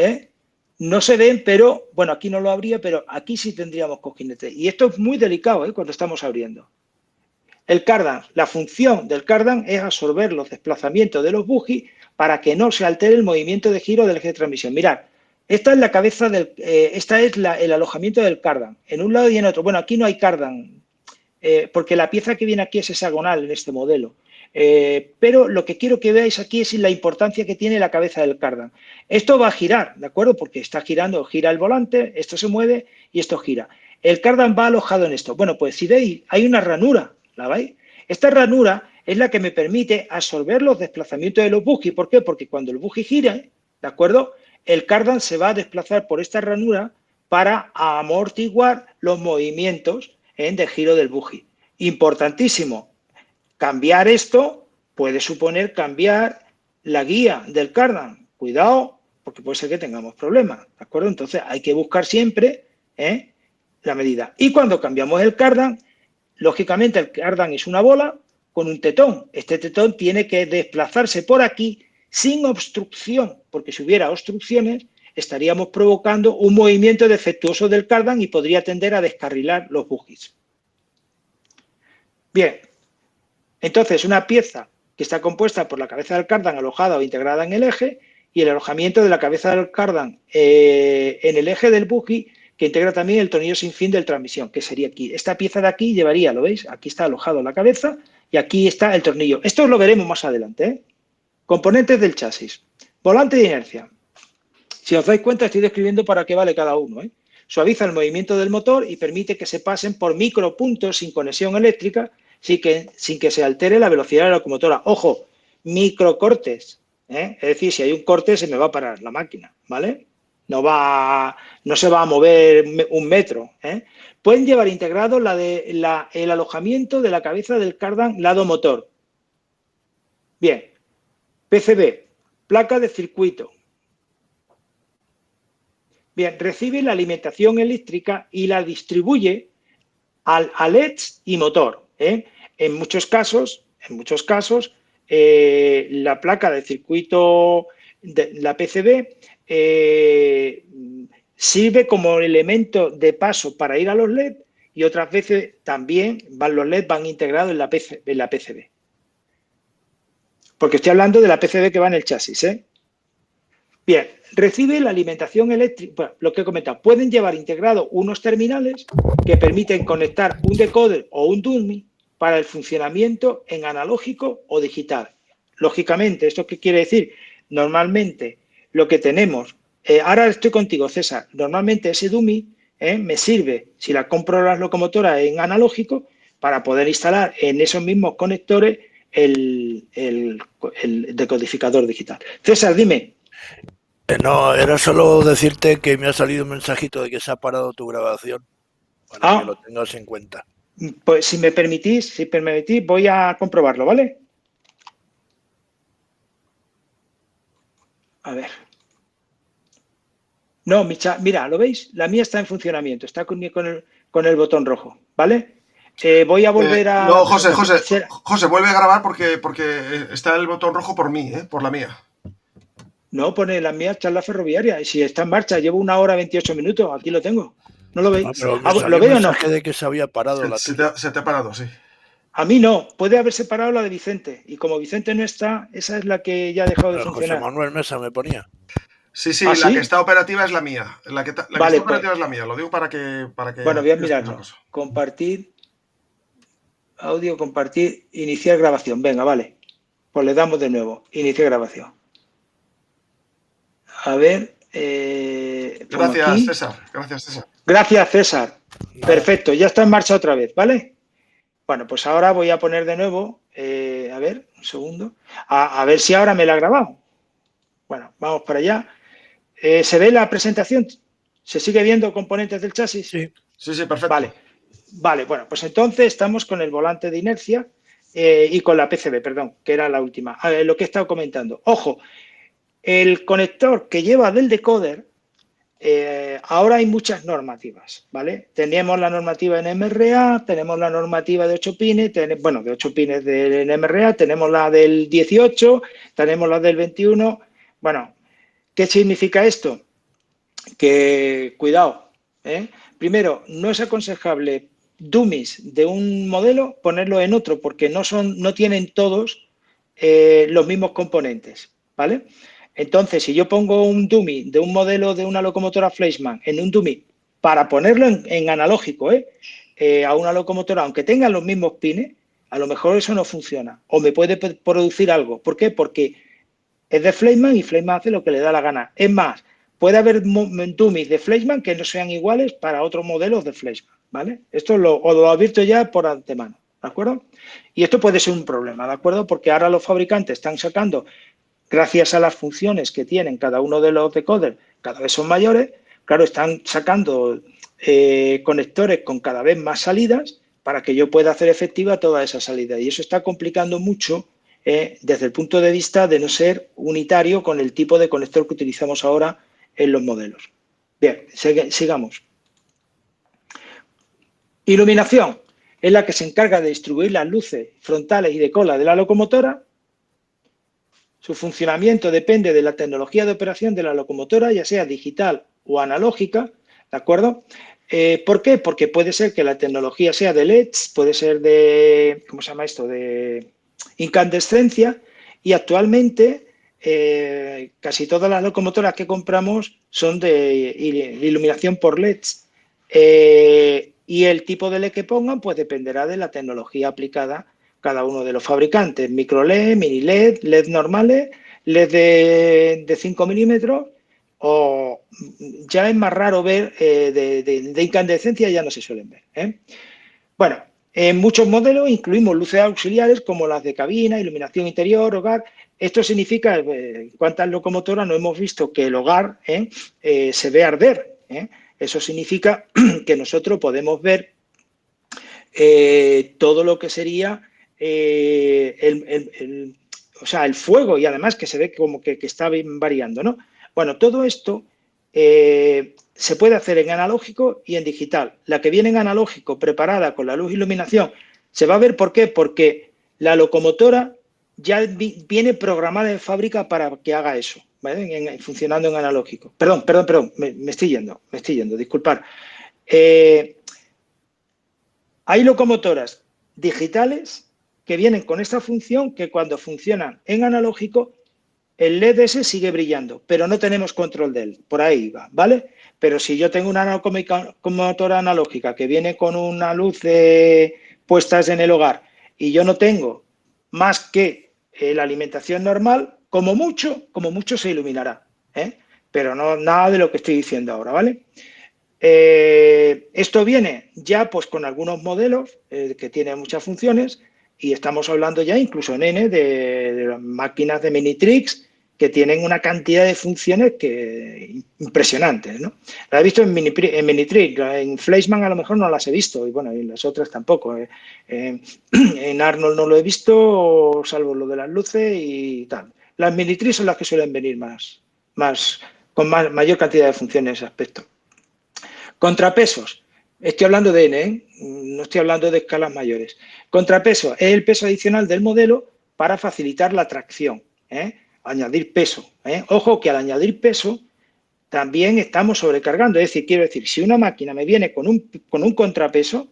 no se ven, pero, bueno, aquí no lo habría, pero aquí sí tendríamos cojinetes. Y esto es muy delicado cuando estamos abriendo. El cardan, la función del cardan es absorber los desplazamientos de los bugis para que no se altere el movimiento de giro del eje de transmisión. Mirad, esta es la cabeza esta es el alojamiento del cardan, en un lado y en otro. Bueno, aquí no hay cardan, porque la pieza que viene aquí es hexagonal en este modelo. Pero lo que quiero que veáis aquí es la importancia que tiene la cabeza del cardan. Esto va a girar, ¿de acuerdo? Porque está girando, gira el volante, esto se mueve y esto gira. El cardan va alojado en esto. Bueno, pues si veis, hay una ranura, ¿la veis? Esta ranura es la que me permite absorber los desplazamientos de los bugis. ¿Por qué? Porque cuando el bugi gira, ¿de acuerdo? El cardan se va a desplazar por esta ranura para amortiguar los movimientos de giro del bugi. Importantísimo. Cambiar esto puede suponer cambiar la guía del cardan. Cuidado, porque puede ser que tengamos problemas, ¿de acuerdo? Entonces hay que buscar siempre la medida. Y cuando cambiamos el cardan, lógicamente el cardan es una bola con un tetón. Este tetón tiene que desplazarse por aquí sin obstrucción, porque si hubiera obstrucciones estaríamos provocando un movimiento defectuoso del cardan y podría tender a descarrilar los bugis. Bien. Entonces, una pieza que está compuesta por la cabeza del cardan alojada o integrada en el eje y el alojamiento de la cabeza del cardan en el eje del bugi, que integra también el tornillo sin fin de transmisión, que sería aquí. Esta pieza de aquí llevaría, ¿lo veis? Aquí está alojado la cabeza y aquí está el tornillo. Esto lo veremos más adelante. Componentes del chasis. Volante de inercia. Si os dais cuenta, estoy describiendo para qué vale cada uno, ¿eh? Suaviza el movimiento del motor y permite que se pasen por micropuntos sin conexión eléctrica sin que se altere la velocidad de la locomotora. Ojo, microcortes, ¿eh? Es decir, si hay un corte se me va a parar la máquina, ¿vale? No se va a mover un metro, ¿eh? Pueden llevar integrado el alojamiento de la cabeza del cardan lado motor. Bien, PCB, placa de circuito. Bien, recibe la alimentación eléctrica y la distribuye a LEDs y motor, ¿eh? En muchos casos, la placa de circuito de la PCB sirve como elemento de paso para ir a los LED y otras veces también los LED van integrados en la PCB. Porque estoy hablando de la PCB que va en el chasis, ¿eh? Bien, recibe la alimentación eléctrica, bueno, lo que he comentado, pueden llevar integrados unos terminales que permiten conectar un decoder o un dummy para el funcionamiento en analógico o digital. Lógicamente, ¿esto qué quiere decir? Normalmente lo que tenemos, ahora estoy contigo, César, normalmente ese dummy me sirve, si la compro las locomotoras en analógico, para poder instalar en esos mismos conectores el decodificador digital. César, dime. No, era solo decirte que me ha salido un mensajito de que se ha parado tu grabación, para que lo tengas en cuenta. Pues si me permitís, voy a comprobarlo, ¿vale? A ver. No, mira, ¿lo veis? La mía está en funcionamiento, está con el botón rojo, ¿vale? Voy a volver a... No, José, vuelve a grabar porque está el botón rojo por mí, por la mía. No, pone la mía charla ferroviaria. Y si está en marcha, llevo 1 hora 28 minutos. Aquí lo tengo. ¿No lo veis? ¿Lo veo o no? De que se había parado se te ha parado, sí. A mí no. Puede haberse parado la de Vicente. Y como Vicente no está, esa es la que ya ha dejado de funcionar. José Manuel Mesa me ponía. Sí, la ¿sí? Que está operativa es la mía. La que está operativa es la mía. Lo digo para que bueno, voy a mirarlo. Compartir. Audio, compartir, iniciar grabación. Venga, vale. Pues le damos de nuevo. Iniciar grabación. A ver. Gracias, César. Gracias, César. Perfecto, ya está en marcha otra vez, ¿vale? Bueno, pues ahora voy a poner de nuevo. A ver, un segundo. A ver si ahora me la ha grabado. Bueno, vamos para allá. ¿Se ve la presentación? ¿Se sigue viendo componentes del chasis? Sí, perfecto. Vale, bueno, pues entonces estamos con el volante de inercia y con la PCB, perdón, que era la última. Lo que he estado comentando. Ojo, el conector que lleva del decoder, ahora hay muchas normativas, ¿vale? Tenemos la normativa en MRA, tenemos la normativa de 8 pines, de 8 pines en MRA, tenemos la del 18, tenemos la del 21. Bueno, ¿qué significa esto? Que, cuidado, primero, no es aconsejable dummies de un modelo ponerlo en otro porque no tienen todos los mismos componentes, ¿vale? Entonces, si yo pongo un dummy de un modelo de una locomotora Fleischmann en un dummy para ponerlo en analógico a una locomotora, aunque tengan los mismos pines, a lo mejor eso no funciona o me puede producir algo. ¿Por qué? Porque es de Fleischmann y Fleischmann hace lo que le da la gana. Es más, puede haber dummies de Fleischmann que no sean iguales para otros modelos de Fleischmann, ¿vale? Esto os lo advierto ya por antemano, ¿de acuerdo? Y esto puede ser un problema, ¿de acuerdo? Porque ahora los fabricantes están sacando, gracias a las funciones que tienen cada uno de los decoders, cada vez son mayores, claro, están sacando conectores con cada vez más salidas para que yo pueda hacer efectiva toda esa salida. Y eso está complicando mucho desde el punto de vista de no ser unitario con el tipo de conector que utilizamos ahora en los modelos. Bien, sigamos. Iluminación es la que se encarga de distribuir las luces frontales y de cola de la locomotora. Su funcionamiento depende de la tecnología de operación de la locomotora, ya sea digital o analógica, ¿de acuerdo? ¿Por qué? Porque puede ser que la tecnología sea de LEDs, puede ser de, ¿cómo se llama esto?, de incandescencia, y actualmente casi todas las locomotoras que compramos son de iluminación por LEDs. Y el tipo de LED que pongan pues dependerá de la tecnología aplicada cada uno de los fabricantes, micro LED, mini LED, LED normales, LED de 5 milímetros o ya es más raro ver, de incandescencia ya no se suelen ver. Bueno, en muchos modelos incluimos luces auxiliares como las de cabina, iluminación interior, hogar. Esto significa, en cuantas locomotoras no hemos visto que el hogar se ve arder. Eso significa que nosotros podemos ver todo lo que sería o sea, el fuego, y además que se ve como que está variando, ¿no? Bueno, todo esto se puede hacer en analógico y en digital. La que viene en analógico, preparada con la luz e iluminación, se va a ver. ¿Por qué? Porque la locomotora ya viene programada en fábrica para que haga eso, ¿vale? Funcionando en analógico. Perdón, me estoy yendo, disculpar. Hay locomotoras digitales que vienen con esta función, que cuando funcionan en analógico, el LED ese sigue brillando, pero no tenemos control de él. Por ahí va, ¿vale? Pero si yo tengo una locomotora analógica que viene con una luz puestas en el hogar y yo no tengo más que la alimentación normal, como mucho se iluminará, pero no nada de lo que estoy diciendo ahora, ¿vale? Esto viene ya pues con algunos modelos que tienen muchas funciones, y estamos hablando ya incluso en N de máquinas de Minitrix que tienen una cantidad de funciones impresionantes, ¿no? Las he visto en Minitrix, en Fleischmann a lo mejor no las he visto, y bueno, en las otras tampoco. En Arnold no lo he visto, salvo lo de las luces y tal. Las Minitrix son las que suelen venir con mayor cantidad de funciones en ese aspecto. Contrapesos. Estoy hablando de N, no estoy hablando de escalas mayores. Contrapeso es el peso adicional del modelo para facilitar la tracción. Añadir peso. Ojo que al añadir peso también estamos sobrecargando. Es decir, quiero decir, si una máquina me viene con un contrapeso,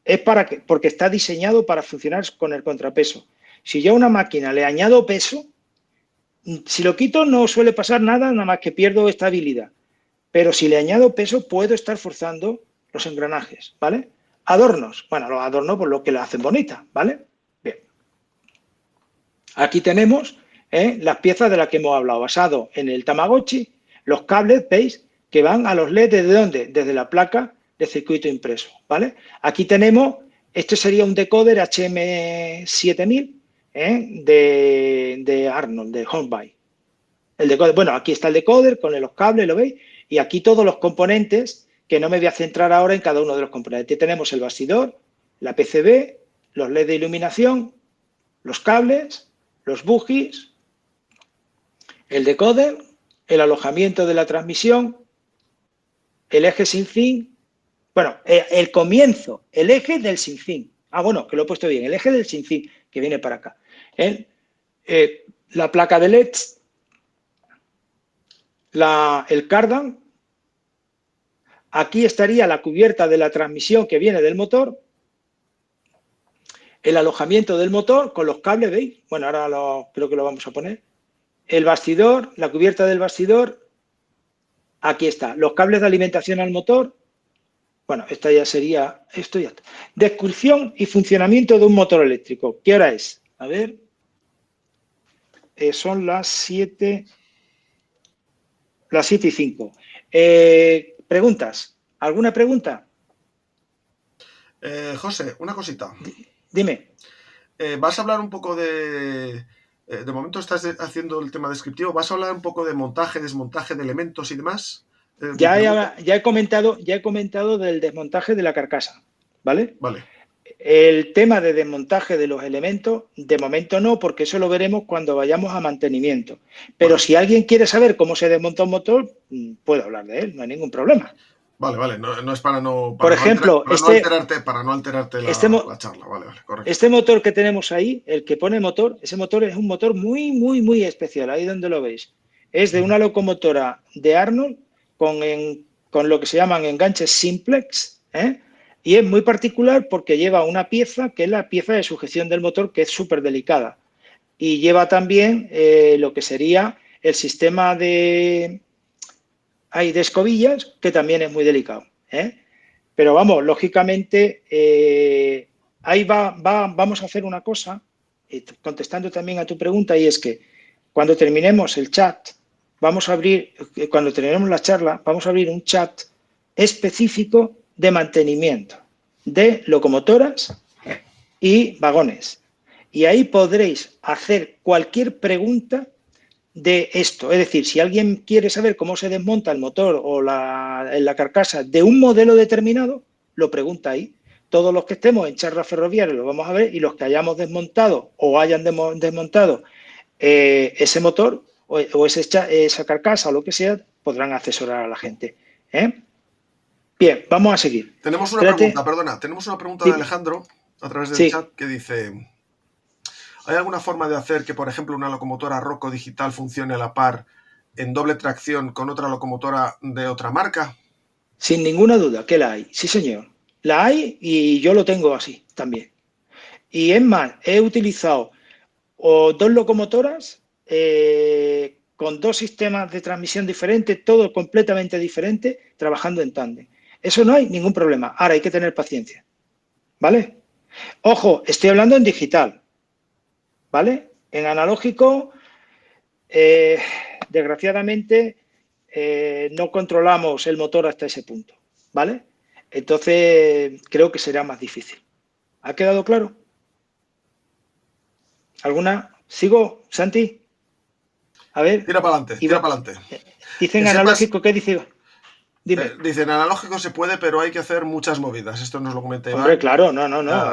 es porque está diseñado para funcionar con el contrapeso. Si yo a una máquina le añado peso, si lo quito no suele pasar nada más que pierdo estabilidad. Pero si le añado peso, puedo estar forzando los engranajes, ¿vale? Adornos. Bueno, los adornos por lo que la hacen bonita, ¿vale? Bien. Aquí tenemos las piezas de las que hemos hablado, basado en el Tamagotchi, los cables, ¿veis? Que van a los LEDs, ¿desde dónde? Desde la placa de circuito impreso, ¿vale? Aquí tenemos, este sería un decoder HM7000 de Arnold, de Hornby. El decoder, bueno, aquí está el decoder con los cables, ¿lo veis? Y aquí todos los componentes, que no me voy a centrar ahora en cada uno de los componentes. Tenemos el bastidor, la PCB, los LED de iluminación, los cables, los bugis, el decoder, el alojamiento de la transmisión, el eje sin fin. Bueno, el comienzo, el eje del sin fin. Ah, bueno, que lo he puesto bien, el eje del sin fin, que viene para acá. La placa de LEDs, el cardan. Aquí estaría la cubierta de la transmisión que viene del motor, el alojamiento del motor con los cables, ¿veis? Bueno, ahora creo que lo vamos a poner. El bastidor, la cubierta del bastidor, aquí está. Los cables de alimentación al motor. Bueno, esta ya sería, esto ya está. Descripción y funcionamiento de un motor eléctrico. ¿Qué hora es? A ver. Son las 7:05. ¿Preguntas? ¿Alguna pregunta? José, una cosita. Dime. Vas a hablar un poco de momento estás haciendo el tema descriptivo, ¿vas a hablar un poco de montaje, desmontaje de elementos y demás? Ya he comentado del desmontaje de la carcasa, ¿vale? Vale. El tema de desmontaje de los elementos, de momento no, porque eso lo veremos cuando vayamos a mantenimiento. Pero vale. Si alguien quiere saber cómo se desmonta un motor, puedo hablar de él, no hay ningún problema. Vale, no es para no... Por ejemplo, para no alterarte la charla, vale, correcto. Este motor que tenemos ahí, el que pone motor, ese motor es un motor muy, muy, muy especial, ahí donde lo veis. Es de una locomotora de Arnold con lo que se llaman enganches simplex, y es muy particular porque lleva una pieza que es la pieza de sujeción del motor, que es súper delicada. Y lleva también lo que sería el sistema de escobillas, que también es muy delicado. Pero vamos, lógicamente, ahí vamos a hacer una cosa, contestando también a tu pregunta, y es que cuando terminemos el chat, vamos a abrir, cuando terminemos la charla, vamos a abrir un chat específico de mantenimiento de locomotoras y vagones. Y ahí podréis hacer cualquier pregunta de esto. Es decir, si alguien quiere saber cómo se desmonta el motor o la carcasa de un modelo determinado, lo pregunta ahí. Todos los que estemos en charla ferroviaria lo vamos a ver, y los que hayamos desmontado o hayan desmontado ese motor o esa carcasa o lo que sea, podrán asesorar a la gente. Bien, vamos a seguir. Tenemos una pregunta, perdona, tenemos una pregunta de Alejandro a través del chat que dice: ¿hay alguna forma de hacer que, por ejemplo, una locomotora Rocco digital funcione a la par en doble tracción con otra locomotora de otra marca? Sin ninguna duda que la hay, sí señor. La hay y yo lo tengo así también. Y es más, he utilizado dos locomotoras con dos sistemas de transmisión diferentes, todo completamente diferente, trabajando en tándem. Eso no hay ningún problema. Ahora hay que tener paciencia, ¿vale? Ojo, estoy hablando en digital, ¿vale? En analógico, desgraciadamente, no controlamos el motor hasta ese punto, ¿vale? Entonces, creo que será más difícil. ¿Ha quedado claro? ¿Alguna? ¿Sigo, Santi? A ver. Tira para adelante, tira para adelante. Dicen analógico, ¿qué dice? Dime. Dicen analógico se puede, pero hay que hacer muchas movidas. Esto nos lo comenté. Hombre, claro, no.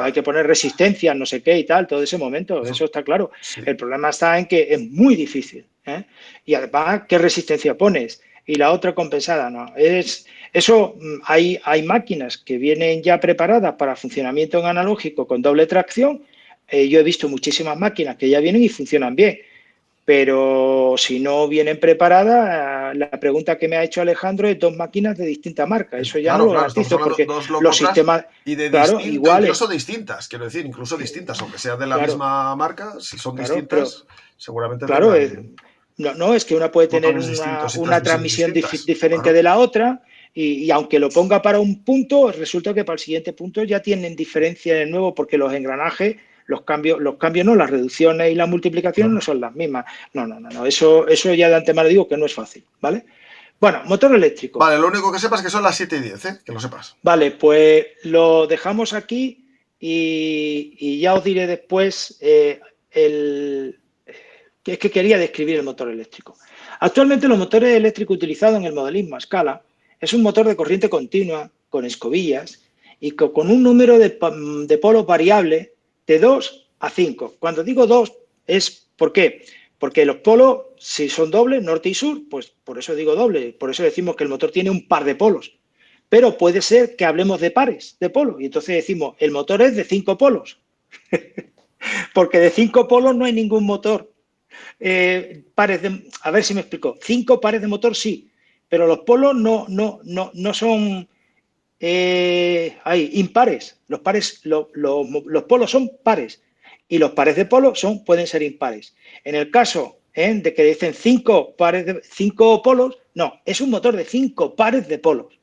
Hay que poner resistencia, no sé qué y tal, todo ese momento. Eso está claro. Sí. El problema está en que es muy difícil. Y además, ¿qué resistencia pones? Y la otra compensada, no. Eso, hay máquinas que vienen ya preparadas para funcionamiento en analógico con doble tracción. Yo he visto muchísimas máquinas que ya vienen y funcionan bien. Pero si no vienen preparadas, la pregunta que me ha hecho Alejandro es dos máquinas de distinta marca. Eso ya no lo garantizo, porque los sistemas, y de claro, iguales. Incluso distintas, quiero decir, incluso distintas, aunque sean de la misma marca, si son distintas, seguramente claro, no, es que una puede tener una transmisión diferente de la otra, y aunque lo ponga para un punto, resulta que para el siguiente punto ya tienen diferencia en el nuevo, porque los engranajes, los cambios no, las reducciones y las multiplicaciones no son las mismas. No, eso ya de antemano digo que no es fácil, ¿vale? Bueno, motor eléctrico. Vale, lo único que sepas es que son las 7:10, que lo sepas. Vale, pues lo dejamos aquí y ya os diré después que es que quería describir el motor eléctrico. Actualmente los motores eléctricos utilizados en el modelismo a escala es un motor de corriente continua con escobillas y con un número de polos variable de 2 a 5. Cuando digo 2 es ¿por qué? Porque los polos, si son dobles, norte y sur, pues por eso digo doble, por eso decimos que el motor tiene un par de polos. Pero puede ser que hablemos de pares de polos y entonces decimos el motor es de 5 polos. Porque de 5 polos no hay ningún motor. A ver si me explico. 5 pares de motor sí, pero los polos no son impares. Los polos son pares y los pares de polos pueden ser impares. En el caso de que dicen 5 polos, no, es un motor de 5 pares de polos.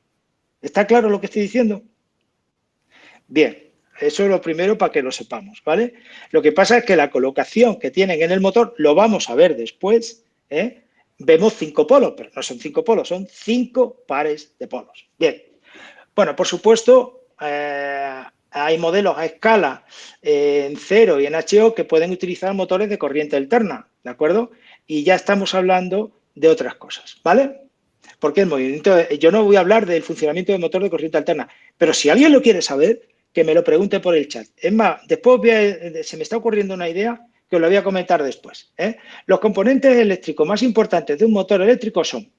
¿Está claro lo que estoy diciendo? Bien, eso es lo primero para que lo sepamos, ¿vale? Lo que pasa es que la colocación que tienen en el motor, lo vamos a ver después, vemos 5 polos, pero no son 5 polos, son 5 pares de polos. Bien, bueno, por supuesto, hay modelos a escala en cero y en HO que pueden utilizar motores de corriente alterna, ¿de acuerdo? Y ya estamos hablando de otras cosas, ¿vale? Porque el movimiento, yo no voy a hablar del funcionamiento del motor de corriente alterna, pero si alguien lo quiere saber, que me lo pregunte por el chat. Es más, después se me está ocurriendo una idea que os la voy a comentar después. Los componentes eléctricos más importantes de un motor eléctrico son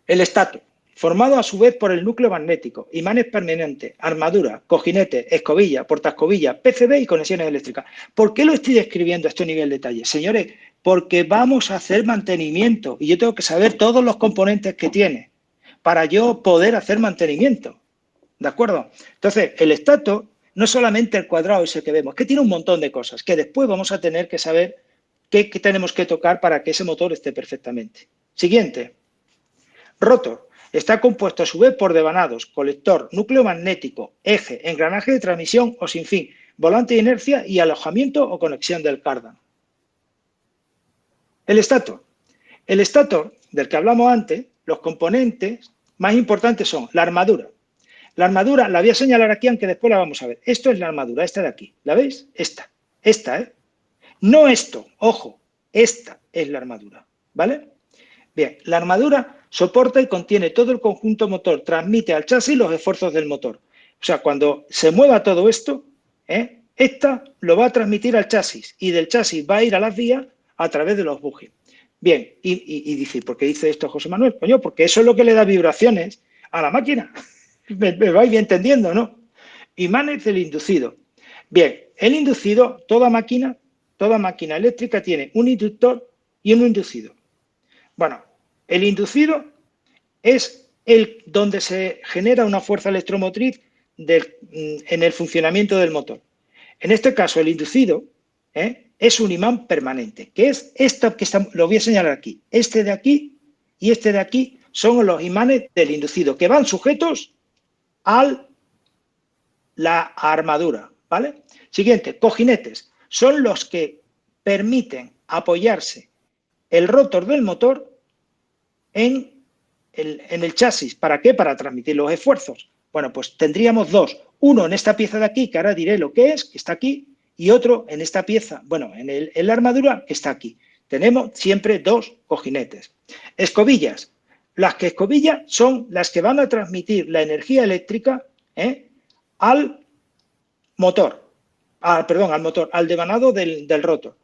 el estator, formado a su vez por el núcleo magnético, imanes permanentes, armadura, cojinete, escobilla, portaescobilla, PCB y conexiones eléctricas. ¿Por qué lo estoy describiendo a este nivel de detalle? Señores, porque vamos a hacer mantenimiento y yo tengo que saber todos los componentes que tiene para yo poder hacer mantenimiento. ¿De acuerdo? Entonces, el estator no es solamente el cuadrado ese que vemos, que tiene un montón de cosas que después vamos a tener que saber qué tenemos que tocar para que ese motor esté perfectamente. Siguiente. Rotor. Está compuesto a su vez por devanados, colector, núcleo magnético, eje, engranaje de transmisión o sin fin, volante de inercia y alojamiento o conexión del cardan. El estator. El estator, del que hablamos antes, los componentes más importantes son la armadura. La armadura la voy a señalar aquí, aunque después la vamos a ver. Esto es la armadura, esta de aquí. ¿La veis? Esta, ¿eh? No esto, ojo, esta es la armadura, ¿vale? Bien, la armadura soporta y contiene todo el conjunto motor, transmite al chasis los esfuerzos del motor. O sea, cuando se mueva todo esto, esta lo va a transmitir al chasis y del chasis va a ir a las vías a través de los bujes. Bien, y dice, ¿por qué dice esto José Manuel? Coño, porque eso es lo que le da vibraciones a la máquina. Me vais entendiendo, ¿no? Imanes del inducido. Bien, el inducido, toda máquina eléctrica tiene un inductor y un inducido. Bueno, el inducido es donde se genera una fuerza electromotriz en el funcionamiento del motor. En este caso, el inducido es un imán permanente, que es esto que lo voy a señalar aquí. Este de aquí y este de aquí son los imanes del inducido, que van sujetos a la armadura, ¿vale? Siguiente, cojinetes. Son los que permiten apoyarse el rotor del motor en el chasis. ¿Para qué? Para transmitir los esfuerzos. Bueno, pues tendríamos dos. Uno en esta pieza de aquí, que ahora diré lo que es, que está aquí, y otro en esta pieza, bueno, en la armadura, que está aquí. Tenemos siempre dos cojinetes. Escobillas. Las que escobillas son las que van a transmitir la energía eléctrica al motor, al devanado del rotor.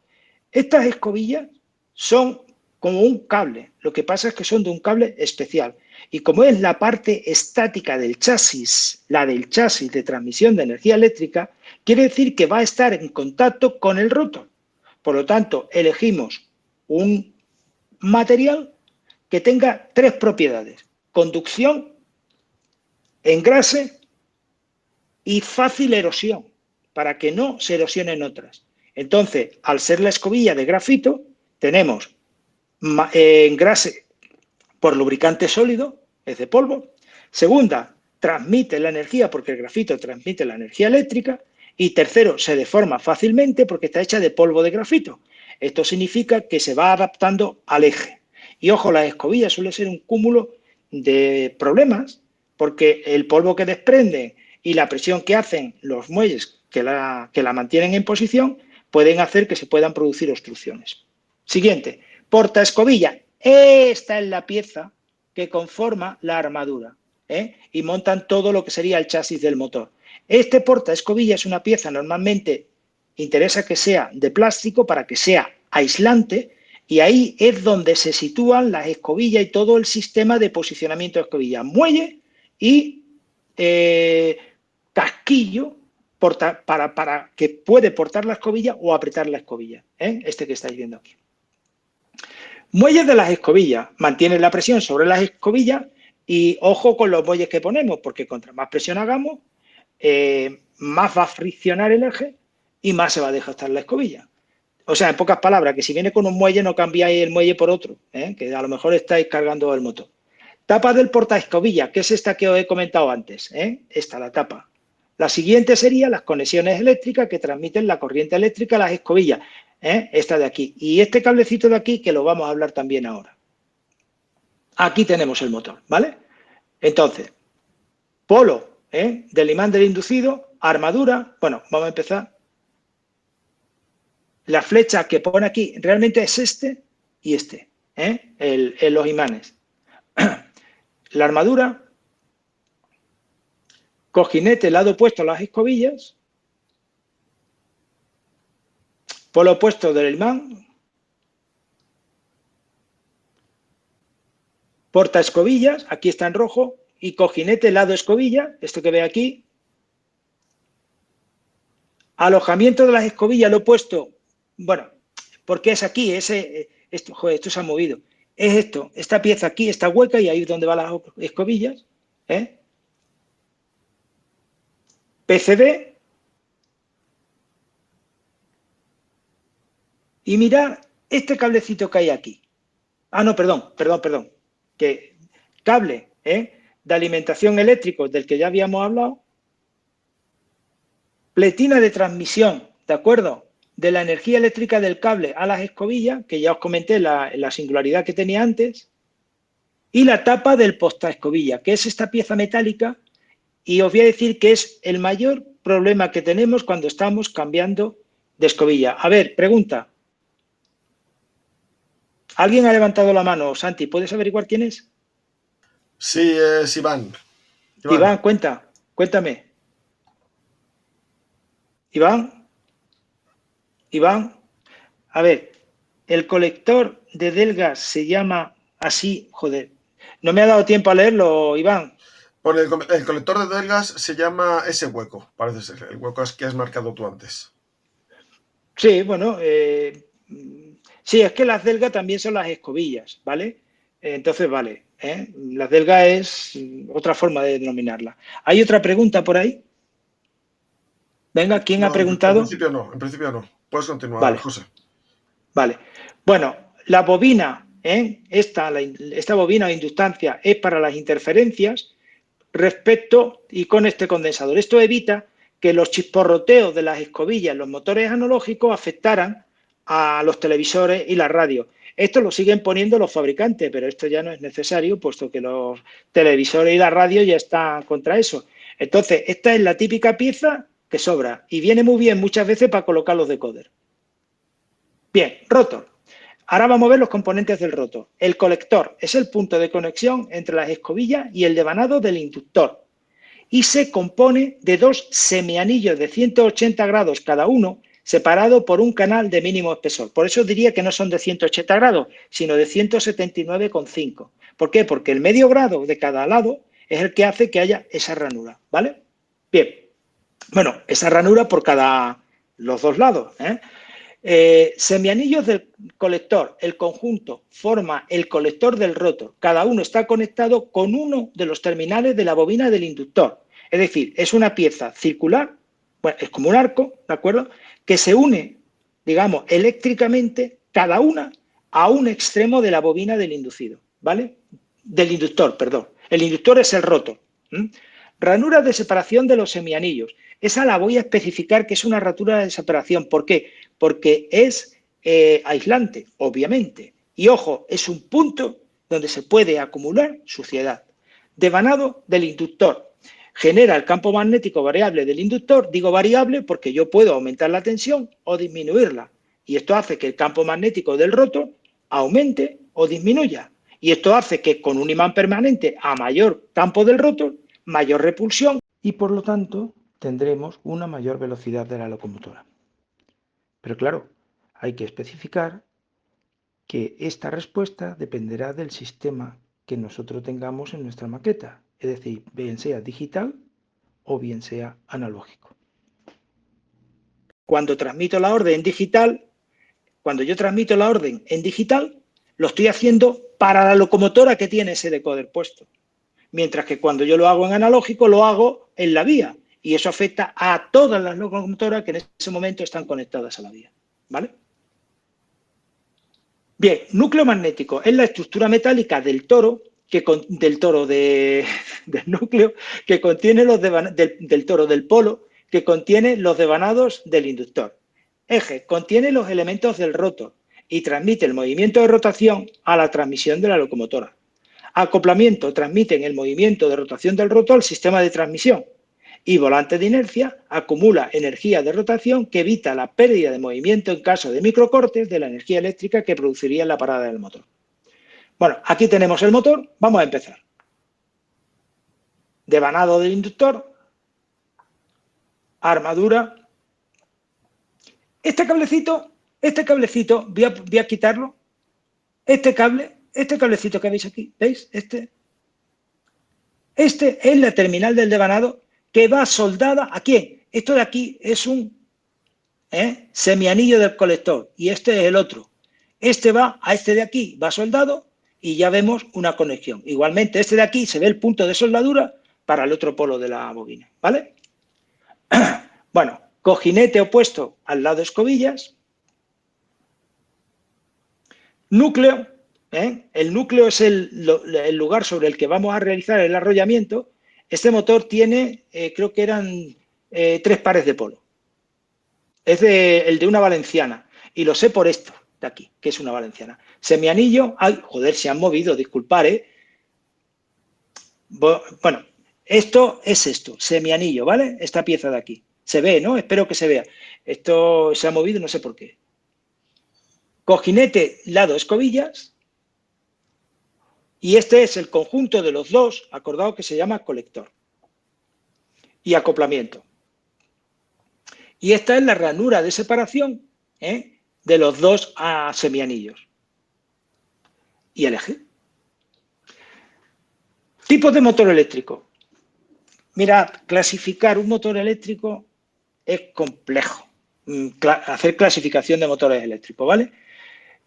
Estas escobillas son como un cable, lo que pasa es que son de un cable especial. Y como es la parte estática del chasis, la del chasis de transmisión de energía eléctrica, quiere decir que va a estar en contacto con el rotor. Por lo tanto, elegimos un material que tenga tres propiedades: conducción, engrase y fácil erosión, para que no se erosionen otras. Entonces, al ser la escobilla de grafito, tenemos engrase por lubricante sólido, es de polvo. Segunda, transmite la energía porque el grafito transmite la energía eléctrica. Y tercero, se deforma fácilmente porque está hecha de polvo de grafito. Esto significa que se va adaptando al eje. Y ojo, las escobillas suele ser un cúmulo de problemas porque el polvo que desprende y la presión que hacen los muelles que la mantienen en posición pueden hacer que se puedan producir obstrucciones. Siguiente, portaescobilla. Esta es la pieza que conforma la armadura y montan todo lo que sería el chasis del motor. Este portaescobilla es una pieza, normalmente interesa que sea de plástico para que sea aislante, y ahí es donde se sitúan las escobillas y todo el sistema de posicionamiento de escobillas. Muelle y casquillo para que puede portar la escobilla o apretar la escobilla. Este que estáis viendo aquí. Muelles de las escobillas. Mantienen la presión sobre las escobillas y ojo con los muelles que ponemos, porque contra más presión hagamos, más va a friccionar el eje y más se va a desgastar la escobilla. O sea, en pocas palabras, que si viene con un muelle no cambiáis el muelle por otro, que a lo mejor estáis cargando el motor. Tapa del portaescobilla, que es esta que os he comentado antes. Esta, la tapa. La siguiente sería las conexiones eléctricas que transmiten la corriente eléctrica a las escobillas. Esta de aquí. Y este cablecito de aquí, que lo vamos a hablar también ahora. Aquí tenemos el motor, ¿vale? Entonces, polo del imán del inducido, armadura. Bueno, vamos a empezar. La flecha que pone aquí realmente es este y este, los imanes. La armadura, cojinete, lado opuesto a las escobillas, polo opuesto del imán, porta escobillas, aquí está en rojo, y cojinete, lado escobilla, esto que ve aquí. Alojamiento de las escobillas lo he puesto, bueno, porque es aquí, esto se ha movido. Es esto, esta pieza aquí está hueca y ahí es donde van las escobillas. PCB. Y mirad este cablecito que hay aquí. Ah, no, perdón. Que cable de alimentación eléctrico del que ya habíamos hablado. Pletina de transmisión, ¿de acuerdo? de la energía eléctrica del cable a las escobillas, que ya os comenté la singularidad que tenía antes, y la tapa del postaescobilla, que es esta pieza metálica, y os voy a decir que es el mayor problema que tenemos cuando estamos cambiando de escobilla. A ver, pregunta. ¿Alguien ha levantado la mano? Santi, ¿puedes averiguar quién es? Sí, es Iván. Iván, cuéntame. Iván, a ver, el colector de Delgas se llama así, joder, no me ha dado tiempo a leerlo, Iván. Por el colector de Delgas se llama ese hueco, parece ser, el hueco que has marcado tú antes. Sí, bueno, sí, es que las Delgas también son las escobillas, ¿vale? Entonces, vale, las Delgas es otra forma de denominarla. ¿Hay otra pregunta por ahí? Venga, ¿quién ha No, preguntado? en principio no. Puedes continuar, Vale, José. vale. Bueno, la bobina, esta bobina o inductancia es para las interferencias respecto y con este condensador. Esto evita que los chisporroteos de las escobillas en los motores analógicos afectaran a los televisores y la radio. Esto lo siguen poniendo los fabricantes, pero esto ya no es necesario, puesto que los televisores y la radio ya están contra eso. Entonces, esta es la típica pieza que sobra y viene muy bien muchas veces para colocar los decoders. Bien, rotor. Ahora vamos a ver los componentes del rotor. El colector es el punto de conexión entre las escobillas y el devanado del inductor y se compone de dos semianillos de 180 grados cada uno, separado por un canal de mínimo espesor. Por eso diría que no son de 180 grados, sino de 179,5. ¿Por qué? Porque el medio grado de cada lado es el que hace que haya esa ranura, ¿vale? Bien, bueno, esa ranura por los dos lados, semianillos del colector, el conjunto forma el colector del rotor. Cada uno está conectado con uno de los terminales de la bobina del inductor. Es decir, es una pieza circular, bueno, es como un arco, ¿de acuerdo? Que se une, digamos, eléctricamente cada una a un extremo de la bobina del inducido, ¿vale? Del inductor, perdón. El inductor es el rotor. Ranuras de separación de los semianillos. Esa la voy a especificar que es una ranura de separación. ¿Por qué? Porque es aislante, obviamente. Y ojo, es un punto donde se puede acumular suciedad. Devanado del inductor. Genera el campo magnético variable del inductor. Digo variable porque yo puedo aumentar la tensión o disminuirla. Y esto hace que el campo magnético del rotor aumente o disminuya. Y esto hace que con un imán permanente a mayor campo del rotor, mayor repulsión y por lo tanto tendremos una mayor velocidad de la locomotora. Pero claro, hay que especificar que esta respuesta dependerá del sistema que nosotros tengamos en nuestra maqueta, es decir, bien sea digital o bien sea analógico. Cuando transmito la orden digital, cuando yo transmito la orden en digital, lo estoy haciendo para la locomotora que tiene ese decoder puesto. Mientras que cuando yo lo hago en analógico, lo hago en la vía. Y eso afecta a todas las locomotoras que en ese momento están conectadas a la vía. ¿Vale? Bien, núcleo magnético es la estructura metálica del toro, del núcleo, que contiene del toro del polo, que contiene los devanados del inductor. Eje, contiene los elementos del rotor y transmite el movimiento de rotación a la transmisión de la locomotora. Acoplamiento, transmiten el movimiento de rotación del rotor al sistema de transmisión. Y volante de inercia, acumula energía de rotación que evita la pérdida de movimiento en caso de microcortes de la energía eléctrica que produciría la parada del motor. Bueno, aquí tenemos el motor, vamos a empezar. Devanado del inductor, armadura. Este cablecito, voy a quitarlo. Este cablecito que veis aquí, ¿veis? Este es la terminal del devanado que va soldada ¿a quién? Esto de aquí es un semianillo del colector y este es el otro. Este va a este de aquí, va soldado y ya vemos una conexión. Igualmente, este de aquí se ve el punto de soldadura para el otro polo de la bobina, ¿vale? Bueno, cojinete opuesto al lado escobillas. Núcleo. El núcleo es el lugar sobre el que vamos a realizar el arrollamiento. Este motor tiene, creo que eran 3 pares de polo. Es el de una valenciana. Y lo sé por esto de aquí, que es una valenciana. Semianillo, ay, joder, se han movido, disculpar, ¿eh? Bueno, esto es esto, semianillo, ¿vale? Esta pieza de aquí. Se ve, ¿no? Espero que se vea. Esto se ha movido, no sé por qué. Cojinete, lado, escobillas. Y este es el conjunto de los dos, acordado que se llama colector. Y acoplamiento. Y esta es la ranura de separación, ¿eh?, de los dos semianillos. Y el eje. Tipos de motor eléctrico. Mirad, clasificar un motor eléctrico es complejo. Hacer clasificación de motores eléctricos, ¿vale?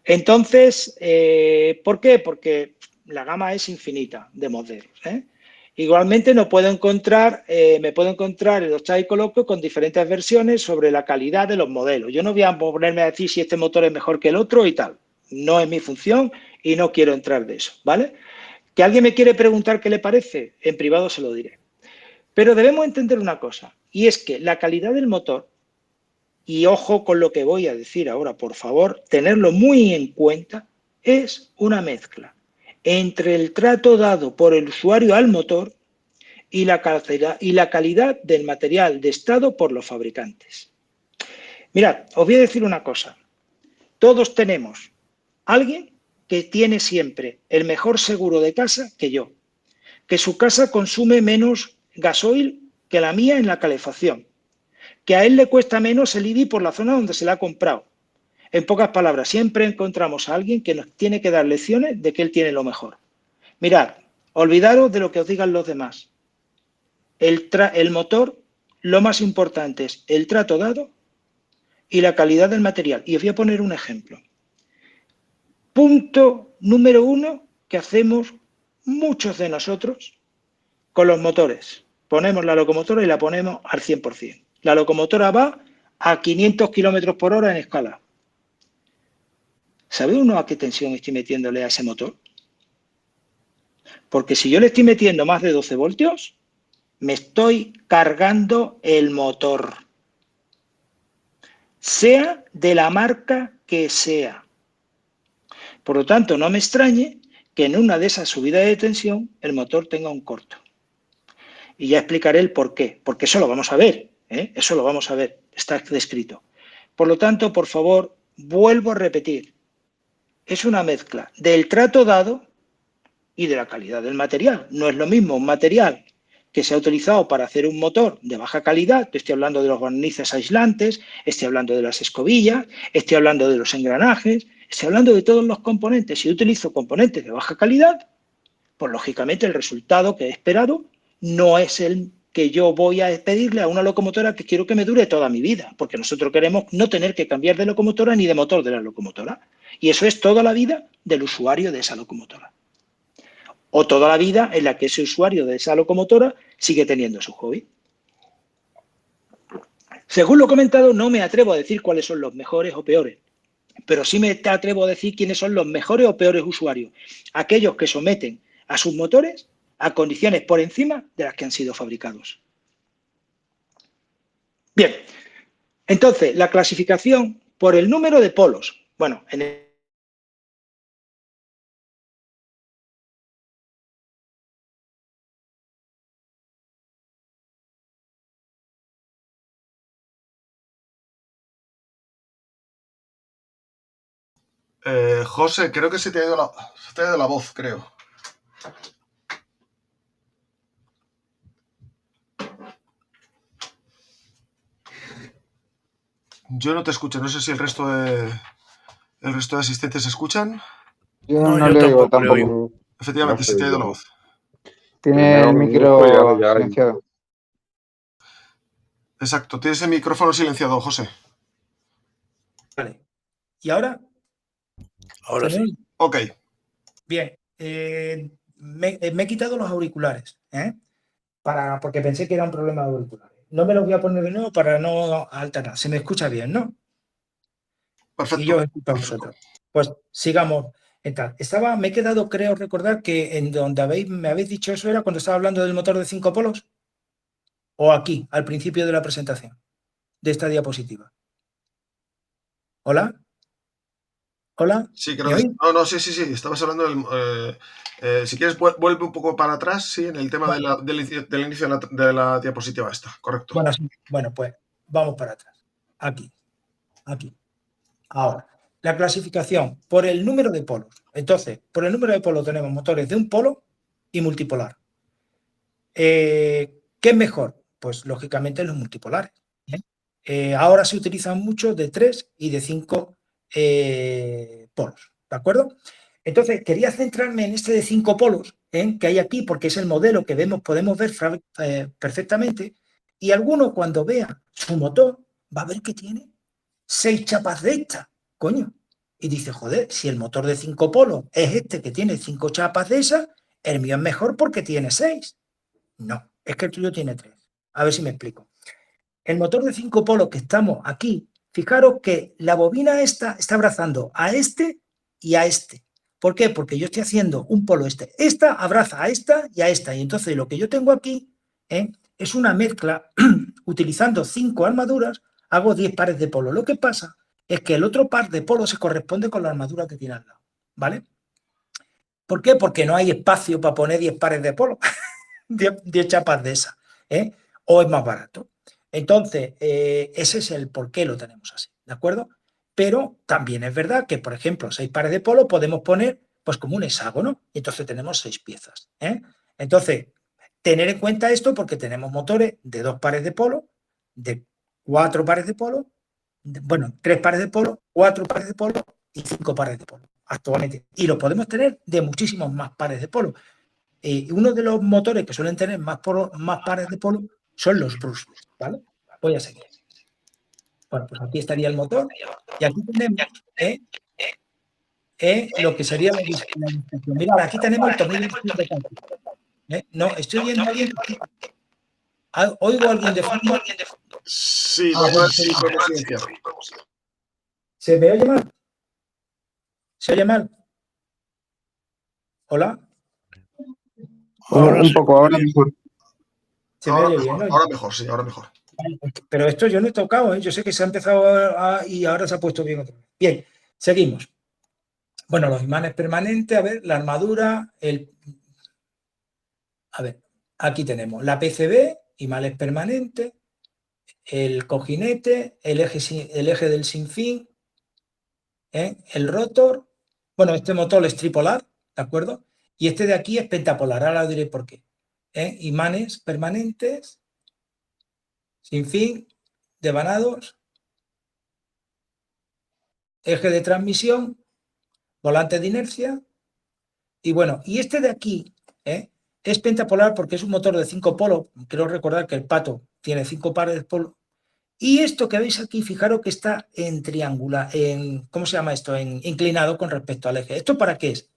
Entonces, ¿por qué? Porque la gama es infinita de modelos, ¿eh? Igualmente me puedo encontrar en los Chai Coloquio con diferentes versiones sobre la calidad de los modelos. Yo no voy a ponerme a decir si este motor es mejor que el otro y tal. No es mi función y no quiero entrar de eso, ¿vale? ¿Que alguien me quiere preguntar qué le parece? En privado se lo diré. Pero debemos entender una cosa, y es que la calidad del motor, y ojo con lo que voy a decir ahora, por favor, tenerlo muy en cuenta, es una mezcla entre el trato dado por el usuario al motor y la calidad del material de estado por los fabricantes. Mirad, os voy a decir una cosa. Todos tenemos alguien que tiene siempre el mejor seguro de casa que yo, que su casa consume menos gasoil que la mía en la calefacción, que a él le cuesta menos el IBI por la zona donde se la ha comprado. En pocas palabras, siempre encontramos a alguien que nos tiene que dar lecciones de que él tiene lo mejor. Mirad, olvidaros de lo que os digan los demás. El motor, lo más importante es el trato dado y la calidad del material. Y os voy a poner un ejemplo. Punto número 1 que hacemos muchos de nosotros con los motores. Ponemos la locomotora y la ponemos al 100%. La locomotora va a 500 km por hora en escala. ¿Sabe uno a qué tensión estoy metiéndole a ese motor? Porque si yo le estoy metiendo más de 12 voltios, me estoy cargando el motor, sea de la marca que sea. Por lo tanto, no me extrañe que en una de esas subidas de tensión el motor tenga un corto. Y ya explicaré el por qué, porque eso lo vamos a ver, ¿eh? Eso lo vamos a ver, está descrito. Por lo tanto, por favor, vuelvo a repetir, es una mezcla del trato dado y de la calidad del material. No es lo mismo un material que se ha utilizado para hacer un motor de baja calidad, estoy hablando de los barnices aislantes, estoy hablando de las escobillas, estoy hablando de los engranajes, estoy hablando de todos los componentes. Si yo utilizo componentes de baja calidad, pues lógicamente el resultado que he esperado no es el que yo voy a pedirle a una locomotora que quiero que me dure toda mi vida, porque nosotros queremos no tener que cambiar de locomotora ni de motor de la locomotora. Y eso es toda la vida del usuario de esa locomotora. O toda la vida en la que ese usuario de esa locomotora sigue teniendo su hobby. Según lo comentado, no me atrevo a decir cuáles son los mejores o peores, pero sí me atrevo a decir quiénes son los mejores o peores usuarios. Aquellos que someten a sus motores a condiciones por encima de las que han sido fabricados. Bien, entonces, la clasificación por el número de polos. Bueno, en el José, creo que se te ha ido la voz, creo. Yo no te escucho, no sé si el resto de asistentes escuchan. Yo No, no yo le oigo tampoco le oigo. tampoco. Efectivamente, No se te ha ido sé, la yo. voz. Tiene Primero el un grupo y ahora micro ya hay silenciado. Exacto, tienes el micrófono silenciado, José. Vale. ¿Y ahora? Ahora sí. Ok. Bien. Me he quitado los auriculares, porque pensé que era un problema de auriculares. No me los voy a poner de nuevo para no alternar. Se me escucha bien, ¿no? Perfecto. Y yo escucho a vosotros. Pues sigamos. Me he quedado, creo recordar que en donde me habéis dicho eso era cuando estaba hablando del motor de 5 polos. O aquí, al principio de la presentación, de esta diapositiva. ¿Hola? ¿Hola? Sí, creo ¿Me que oís? no, sí. Estabas hablando si quieres, vuelve un poco para atrás, sí, en el tema del inicio de la diapositiva esta, correcto. Bueno, sí. Bueno, pues vamos para atrás. Aquí. Ahora, la clasificación por el número de polos. Entonces, por el número de polos tenemos motores de un polo y multipolar. ¿Qué es mejor? Pues lógicamente los multipolares. Ahora se utilizan mucho de 3 y de 5 polos, ¿de acuerdo? Entonces, quería centrarme en este de 5 polos que hay aquí, porque es el modelo que podemos ver perfectamente, y alguno cuando vea su motor va a ver que tiene 6 chapas de esta, coño. Y dice, joder, si el motor de 5 polos es este que tiene 5 chapas de esa, el mío es mejor porque tiene 6. No, es que el tuyo tiene 3. A ver si me explico. El motor de 5 polos que estamos aquí, fijaros que la bobina esta está abrazando a este y a este. ¿Por qué? Porque yo estoy haciendo un polo este. Esta abraza a esta y a esta. Y entonces lo que yo tengo aquí es una mezcla, utilizando 5 armaduras, hago 10 pares de polo. Lo que pasa es que el otro par de polo se corresponde con la armadura que tiene al lado. ¿Vale? ¿Por qué? Porque no hay espacio para poner 10 pares de polo. 10 chapas de esa, o es más barato. Entonces, ese es el por qué lo tenemos así, ¿de acuerdo? Pero también es verdad que, por ejemplo, 6 pares de polo podemos poner pues como un hexágono, y entonces tenemos 6 piezas. Entonces, tener en cuenta esto porque tenemos motores de 2 pares de polo, de 4 pares de polo, bueno, 3 pares de polo, 4 pares de polo y 5 pares de polo actualmente. Y lo podemos tener de muchísimos más pares de polo. Uno de los motores que suelen tener más pares de polo son los Bruce, ¿vale? Voy a seguir. Bueno, pues aquí estaría el motor y aquí tenemos lo que sería la disposición. Mirad, aquí tenemos el tornillo de cálculo. No, estoy oyendo a alguien. ¿Oigo a alguien de fondo? Sí, Bueno, ¿se me oye mal? ¿Se oye mal? ¿Hola? Ahora un poco, ahora mejor. Se me oye bien, ¿no? Ahora mejor, sí, ahora mejor. Pero esto yo no he tocado, yo sé que se ha empezado y ahora se ha puesto bien otra vez. Bien, seguimos. Bueno, los imanes permanentes, a ver, la armadura, a ver, aquí tenemos la PCB, imanes permanentes, el cojinete, el eje del sinfín, el rotor, bueno, este motor es tripolar, ¿de acuerdo? Y este de aquí es pentapolar, ahora diré por qué. Imanes permanentes, sinfín, devanados, eje de transmisión, volante de inercia, y bueno, y este de aquí es pentapolar porque es un motor de 5 polos. Quiero recordar que el Pato tiene 5 pares de polos. Y esto que veis aquí, fijaros que está en triangular, ¿cómo se llama esto? Inclinado con respecto al eje. ¿Esto para qué es?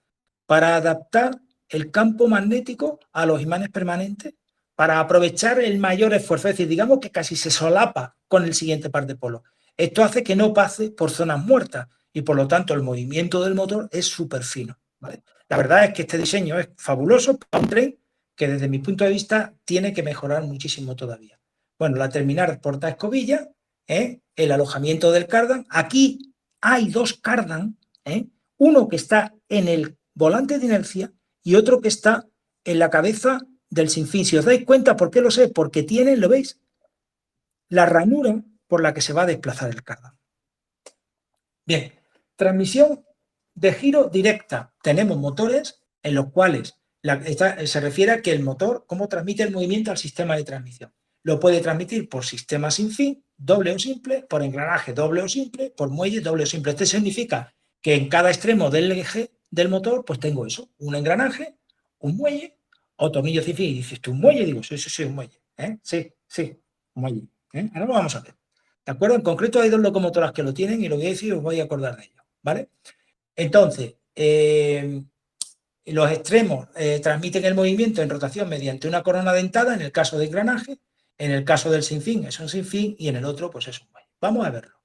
Para adaptar el campo magnético a los imanes permanentes, para aprovechar el mayor esfuerzo. Es decir, digamos que casi se solapa con el siguiente par de polos. Esto hace que no pase por zonas muertas y por lo tanto el movimiento del motor es súper fino. ¿Vale? La verdad es que este diseño es fabuloso para un tren que desde mi punto de vista tiene que mejorar muchísimo todavía. Bueno, la terminal porta escobilla, el alojamiento del cardan. Aquí hay 2 cardan, uno que está en el volante de inercia y otro que está en la cabeza del sinfín. Si os dais cuenta, ¿por qué lo sé? Porque tiene, ¿lo veis? La ranura por la que se va a desplazar el cardan. Bien, transmisión de giro directa. Tenemos motores en los cuales se refiere a que el motor, cómo transmite el movimiento al sistema de transmisión. Lo puede transmitir por sistema sin fin, doble o simple, por engranaje doble o simple, por muelle doble o simple. Esto significa que en cada extremo del eje del motor, pues tengo eso, un engranaje, un muelle o tornillo sin fin. Y dices, ¿tú un muelle? Digo, sí, un muelle. Sí, un muelle. Ahora lo vamos a ver. ¿De acuerdo? En concreto hay 2 locomotoras que lo tienen y lo voy a decir y os voy a acordar de ello. ¿Vale? Entonces, los extremos transmiten el movimiento en rotación mediante una corona dentada, en el caso de engranaje, en el caso del sinfín es un sinfín y en el otro pues es un muelle. Vamos a verlo.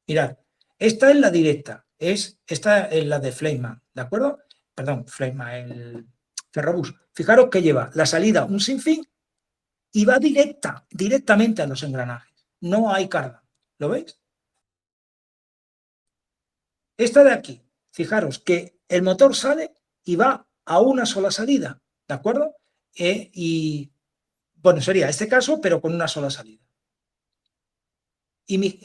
Mirad, esta es la directa, esta es la de Fleischmann, ¿de acuerdo? Perdón, Fleischmann, el Ferrobús. Fijaros que lleva la salida un sinfín y va directamente a los engranajes. No hay carga. ¿Lo veis? Esta de aquí, fijaros que el motor sale y va a una sola salida, ¿de acuerdo? Y bueno, sería este caso, pero con una sola salida. Y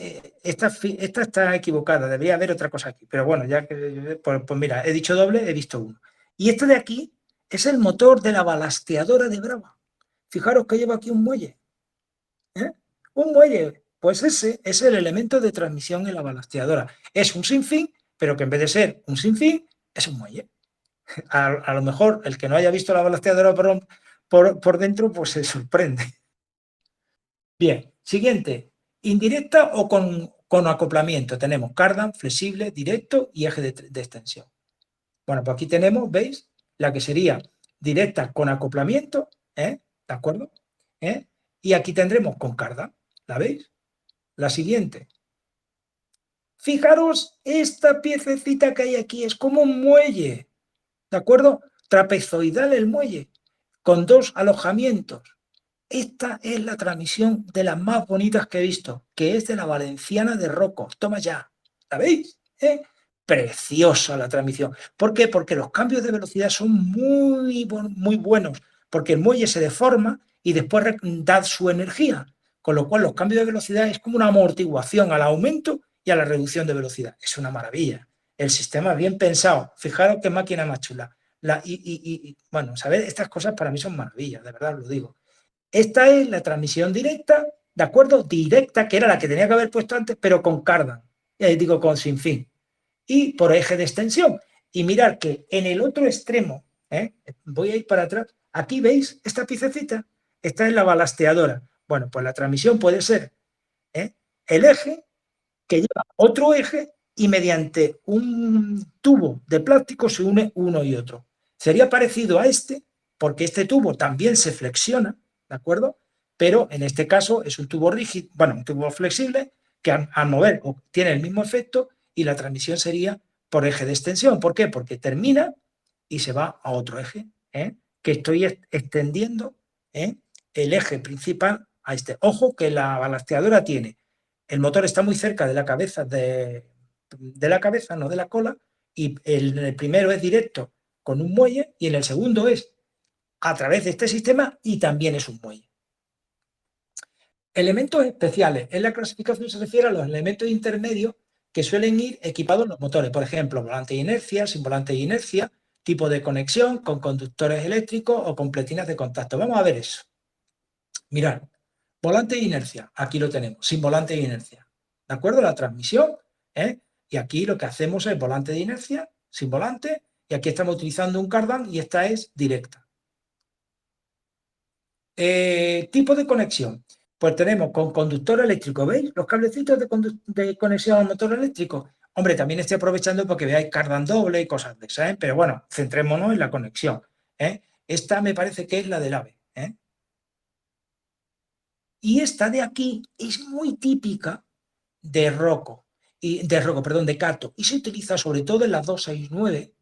esta está equivocada, debería haber otra cosa aquí, pero bueno, ya que, pues mira, he dicho doble, he visto uno. Y este de aquí es el motor de la balasteadora de Brava. Fijaros que lleva aquí un muelle. ¿Eh? Un muelle, pues ese es el elemento de transmisión en la balasteadora. Es un sinfín, pero que en vez de ser un sinfín, es un muelle. A lo mejor el que no haya visto la balasteadora por dentro, pues se sorprende. Bien, siguiente. Indirecta o con acoplamiento. Tenemos cardan, flexible, directo y eje de extensión. Bueno, pues aquí tenemos, ¿veis? La que sería directa con acoplamiento, ¿de acuerdo? Y aquí tendremos con cardan, ¿la veis? La siguiente. Fijaros, esta piececita que hay aquí es como un muelle, ¿de acuerdo? Trapezoidal el muelle, con dos alojamientos. Esta es la transmisión de las más bonitas que he visto, que es de la Valenciana de Rocco. Toma ya, ¿la veis? Preciosa la transmisión. ¿Por qué? Porque los cambios de velocidad son muy buenos, porque el muelle se deforma y después da su energía, con lo cual los cambios de velocidad es como una amortiguación al aumento y a la reducción de velocidad. Es una maravilla. El sistema bien pensado. Fijaros qué máquina más chula. Bueno, saber estas cosas para mí son maravillas, de verdad lo digo. Esta es la transmisión directa, ¿de acuerdo? Directa, que era la que tenía que haber puesto antes, pero con cardan, digo, con sinfín. Y por eje de extensión. Y mirar que en el otro extremo, voy a ir para atrás, aquí veis esta piececita, esta es la balasteadora. Bueno, pues la transmisión puede ser el eje que lleva otro eje y mediante un tubo de plástico se une uno y otro. Sería parecido a este, porque este tubo también se flexiona, ¿de acuerdo? Pero en este caso es un tubo rígido, bueno, un tubo flexible que al mover tiene el mismo efecto y la transmisión sería por eje de extensión. ¿Por qué? Porque termina y se va a otro eje, que estoy extendiendo el eje principal a este. Ojo que la balasteadora tiene, el motor está muy cerca de la cabeza, la cabeza, no de la cola, y el primero es directo con un muelle y en el segundo es a través de este sistema y también es un muelle. Elementos especiales. En la clasificación se refiere a los elementos intermedios que suelen ir equipados en los motores. Por ejemplo, volante de inercia, sin volante de inercia, tipo de conexión con conductores eléctricos o con pletinas de contacto. Vamos a ver eso. Mirad, volante de inercia, aquí lo tenemos, sin volante de inercia. ¿De acuerdo? La transmisión, y aquí lo que hacemos es volante de inercia, sin volante, y aquí estamos utilizando un cardan y esta es directa. Tipo de conexión. Pues tenemos con conductor eléctrico, ¿veis? Los cablecitos de conexión al motor eléctrico. Hombre, también estoy aprovechando porque veáis cardan doble y cosas de esas, pero bueno, centrémonos en la conexión. Esta me parece que es la del AVE. Y esta de aquí es muy típica de Rocco, de Kato, y se utiliza sobre todo en las 269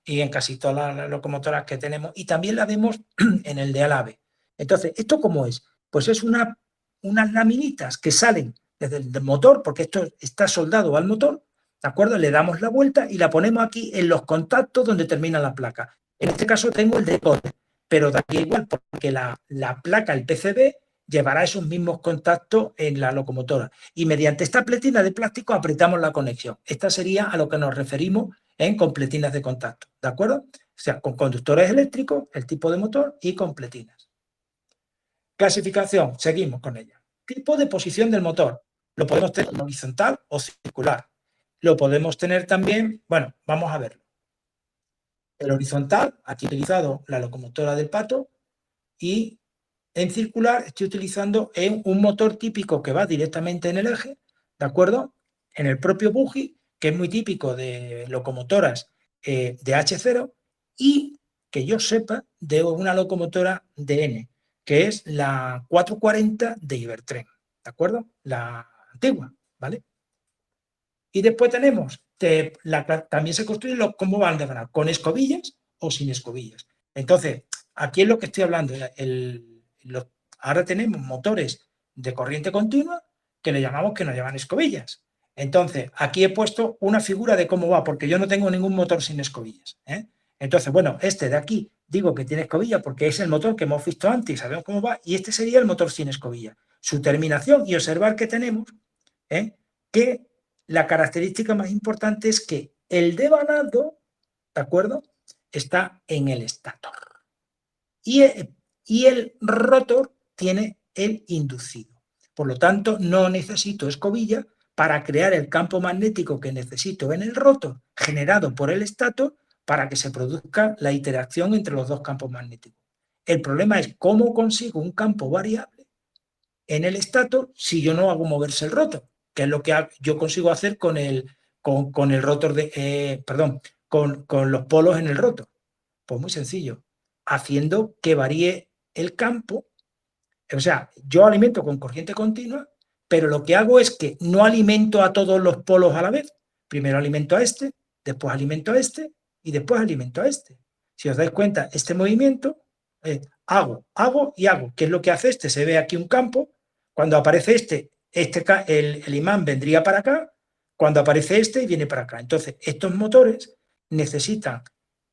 y en casi todas las locomotoras que tenemos, y también la vemos en el de Alave. Entonces, ¿esto cómo es? Pues es unas laminitas que salen desde el motor, porque esto está soldado al motor, ¿de acuerdo? Le damos la vuelta y la ponemos aquí en los contactos donde termina la placa. En este caso tengo el decoder, pero da igual, porque la placa, el PCB, llevará esos mismos contactos en la locomotora. Y mediante esta pletina de plástico apretamos la conexión. Esta sería a lo que nos referimos en con pletinas de contacto, ¿de acuerdo? O sea, con conductores eléctricos, el tipo de motor y con pletinas. Clasificación, seguimos con ella. Tipo de posición del motor. Lo podemos tener horizontal o circular. Lo podemos tener también, bueno, vamos a verlo. El horizontal, aquí he utilizado la locomotora del Pato, y en circular estoy utilizando un motor típico que va directamente en el eje, ¿de acuerdo? En el propio buggy, que es muy típico de locomotoras de H0 y que yo sepa de una locomotora de N, que es la 440 de Ibertren, ¿de acuerdo? La antigua, ¿vale? Y después tenemos, también se construyen cómo van de ganar, con escobillas o sin escobillas. Entonces, aquí es lo que estoy hablando. Ahora tenemos motores de corriente continua que le llamamos que no llevan escobillas. Entonces, aquí he puesto una figura de cómo va, porque yo no tengo ningún motor sin escobillas, ¿eh? Entonces, bueno, este de aquí digo que tiene escobilla porque es el motor que hemos visto antes y sabemos cómo va, y este sería el motor sin escobilla. Su terminación, y observar que tenemos, que la característica más importante es que el devanado, ¿de acuerdo?, está en el estator. Y el rotor tiene el inducido. Por lo tanto, no necesito escobilla para crear el campo magnético que necesito en el rotor, generado por el estator, para que se produzca la interacción entre los dos campos magnéticos. El problema es cómo consigo un campo variable en el estator si yo no hago moverse el rotor, que es lo que yo consigo hacer con el rotor con los polos en el rotor. Pues muy sencillo, haciendo que varíe el campo. O sea, yo alimento con corriente continua, pero lo que hago es que no alimento a todos los polos a la vez. Primero alimento a este, después alimento a este y después alimento a este. Si os dais cuenta, este movimiento, hago y hago. ¿Qué es lo que hace este? Se ve aquí un campo. Cuando aparece el imán vendría para acá. Cuando aparece este, viene para acá. Entonces, estos motores necesitan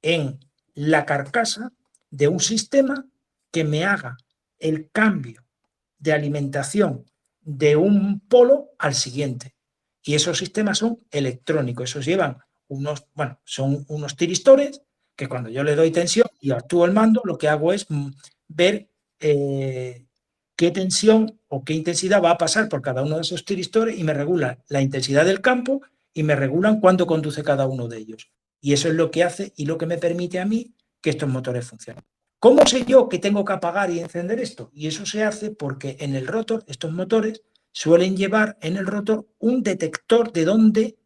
en la carcasa de un sistema que me haga el cambio de alimentación de un polo al siguiente. Y esos sistemas son electrónicos. Esos llevan son unos tiristores que cuando yo le doy tensión y actúo el mando, lo que hago es ver qué tensión o qué intensidad va a pasar por cada uno de esos tiristores y me regula la intensidad del campo y me regulan cuándo conduce cada uno de ellos. Y eso es lo que hace y lo que me permite a mí que estos motores funcionen. ¿Cómo sé yo que tengo que apagar y encender esto? Y eso se hace porque en el rotor, estos motores suelen llevar en el rotor un detector de dónde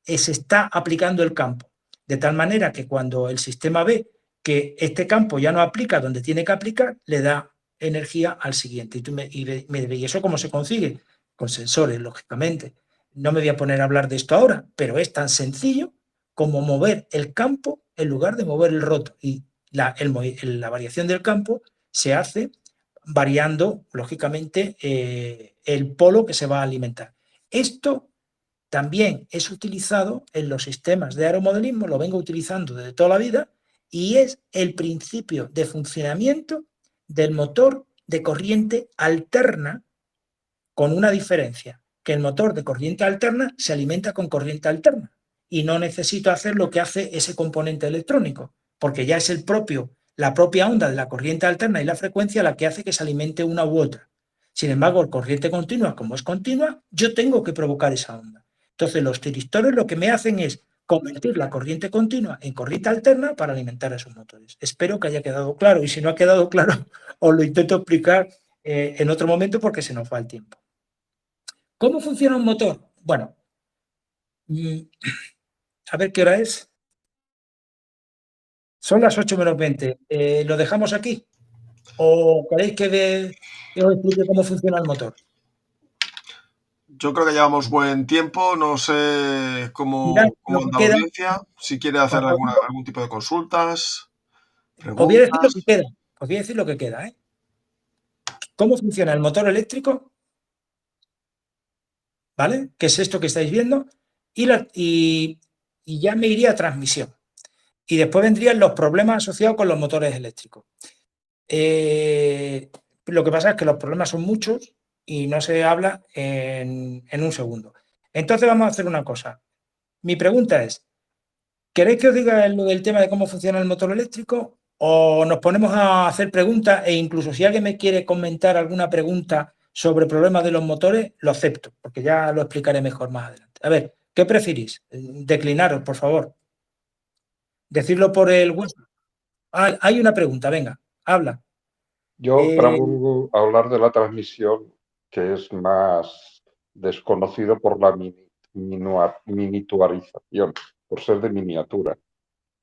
se está aplicando el campo. De tal manera que cuando el sistema ve que este campo ya no aplica donde tiene que aplicar, le da energía al siguiente. ¿Y eso cómo se consigue? Con sensores, lógicamente. No me voy a poner a hablar de esto ahora, pero es tan sencillo como mover el campo en lugar de mover el rotor. Y la variación del campo se hace variando, lógicamente, el polo que se va a alimentar. Esto también es utilizado en los sistemas de aeromodelismo, lo vengo utilizando desde toda la vida, y es el principio de funcionamiento del motor de corriente alterna, con una diferencia, que el motor de corriente alterna se alimenta con corriente alterna y no necesito hacer lo que hace ese componente electrónico, porque ya es la propia onda de la corriente alterna y la frecuencia la que hace que se alimente una u otra. Sin embargo, el corriente continua, como es continua, yo tengo que provocar esa onda. Entonces, los tiristores lo que me hacen es convertir la corriente continua en corriente alterna para alimentar a esos motores. Espero que haya quedado claro, y si no ha quedado claro, os lo intento explicar en otro momento porque se nos va el tiempo. ¿Cómo funciona un motor? Bueno, a ver qué hora es. Son las 8 menos 20. ¿Lo dejamos aquí? ¿O queréis que os explique cómo funciona el motor? Yo creo que llevamos buen tiempo. No sé cómo anda la audiencia. Si quiere hacer algún tipo de consultas, preguntas. Os voy a decir lo que queda. Os voy a decir lo que queda, ¿eh? ¿Cómo funciona el motor eléctrico? ¿Vale? Que es esto que estáis viendo. Y ya me iría a transmisión. Y después vendrían los problemas asociados con los motores eléctricos. Lo que pasa es que los problemas son muchos y no se habla en un segundo. Entonces vamos a hacer una cosa. Mi pregunta es, ¿queréis que os diga lo del tema de cómo funciona el motor eléctrico o nos ponemos a hacer preguntas e incluso si alguien me quiere comentar alguna pregunta sobre problemas de los motores, lo acepto, porque ya lo explicaré mejor más adelante. A ver, ¿qué preferís? Declinaros, por favor. Decirlo por el WhatsApp. Ah, hay una pregunta, venga, habla. Yo propongo hablar de la transmisión, que es más desconocido por la miniaturización, por ser de miniatura.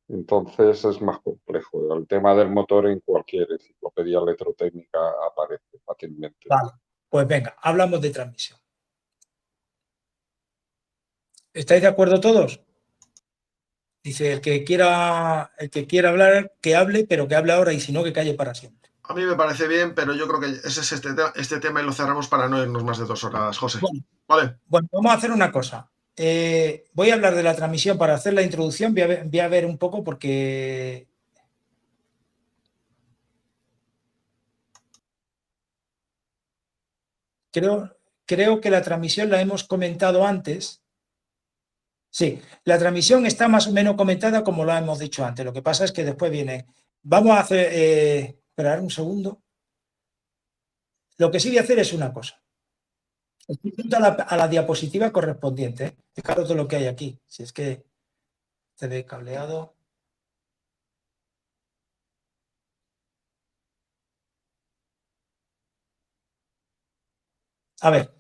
Entonces es más complejo. El tema del motor en cualquier enciclopedia electrotécnica aparece fácilmente. Vale, pues venga, hablamos de transmisión. ¿Estáis de acuerdo todos? Dice, el que quiera hablar, que hable, pero que hable ahora y si no, que calle para siempre. A mí me parece bien, pero yo creo que ese es este tema y lo cerramos para no irnos más de 2 horas, José. Bueno, vale. Bueno, vamos a hacer una cosa. voy a hablar de la transmisión para hacer la introducción. Voy a ver un poco porque... Creo que la transmisión la hemos comentado antes. Sí, la transmisión está más o menos comentada como lo hemos dicho antes. Lo que pasa es que después viene... Vamos a hacer... esperar un segundo. Lo que sí voy a hacer es una cosa. Estoy junto a la diapositiva correspondiente. Fijaros de lo que hay aquí. Si es que se ve cableado. A ver.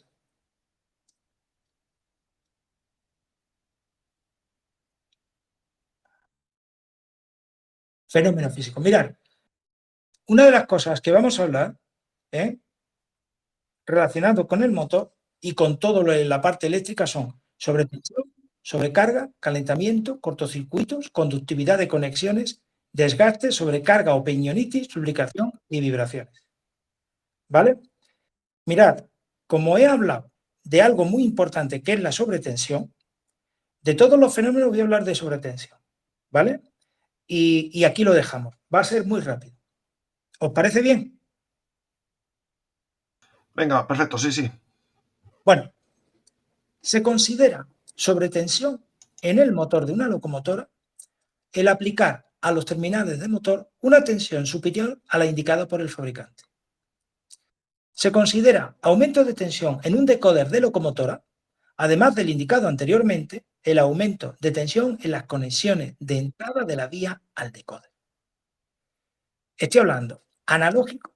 Fenómeno físico. Mirad, una de las cosas que vamos a hablar, relacionado con el motor y con todo la parte eléctrica, son sobretensión, sobrecarga, calentamiento, cortocircuitos, conductividad de conexiones, desgaste, sobrecarga o peñonitis, lubricación y vibraciones. ¿Vale? Mirad, como he hablado de algo muy importante que es la sobretensión, de todos los fenómenos voy a hablar de sobretensión. ¿Vale? Y aquí lo dejamos. Va a ser muy rápido. ¿Os parece bien? Venga, perfecto, sí, sí. Bueno, se considera sobretensión en el motor de una locomotora el aplicar a los terminales de motor una tensión superior a la indicada por el fabricante. Se considera aumento de tensión en un decoder de locomotora, además del indicado anteriormente, el aumento de tensión en las conexiones de entrada de la vía al decoder. Estoy hablando analógico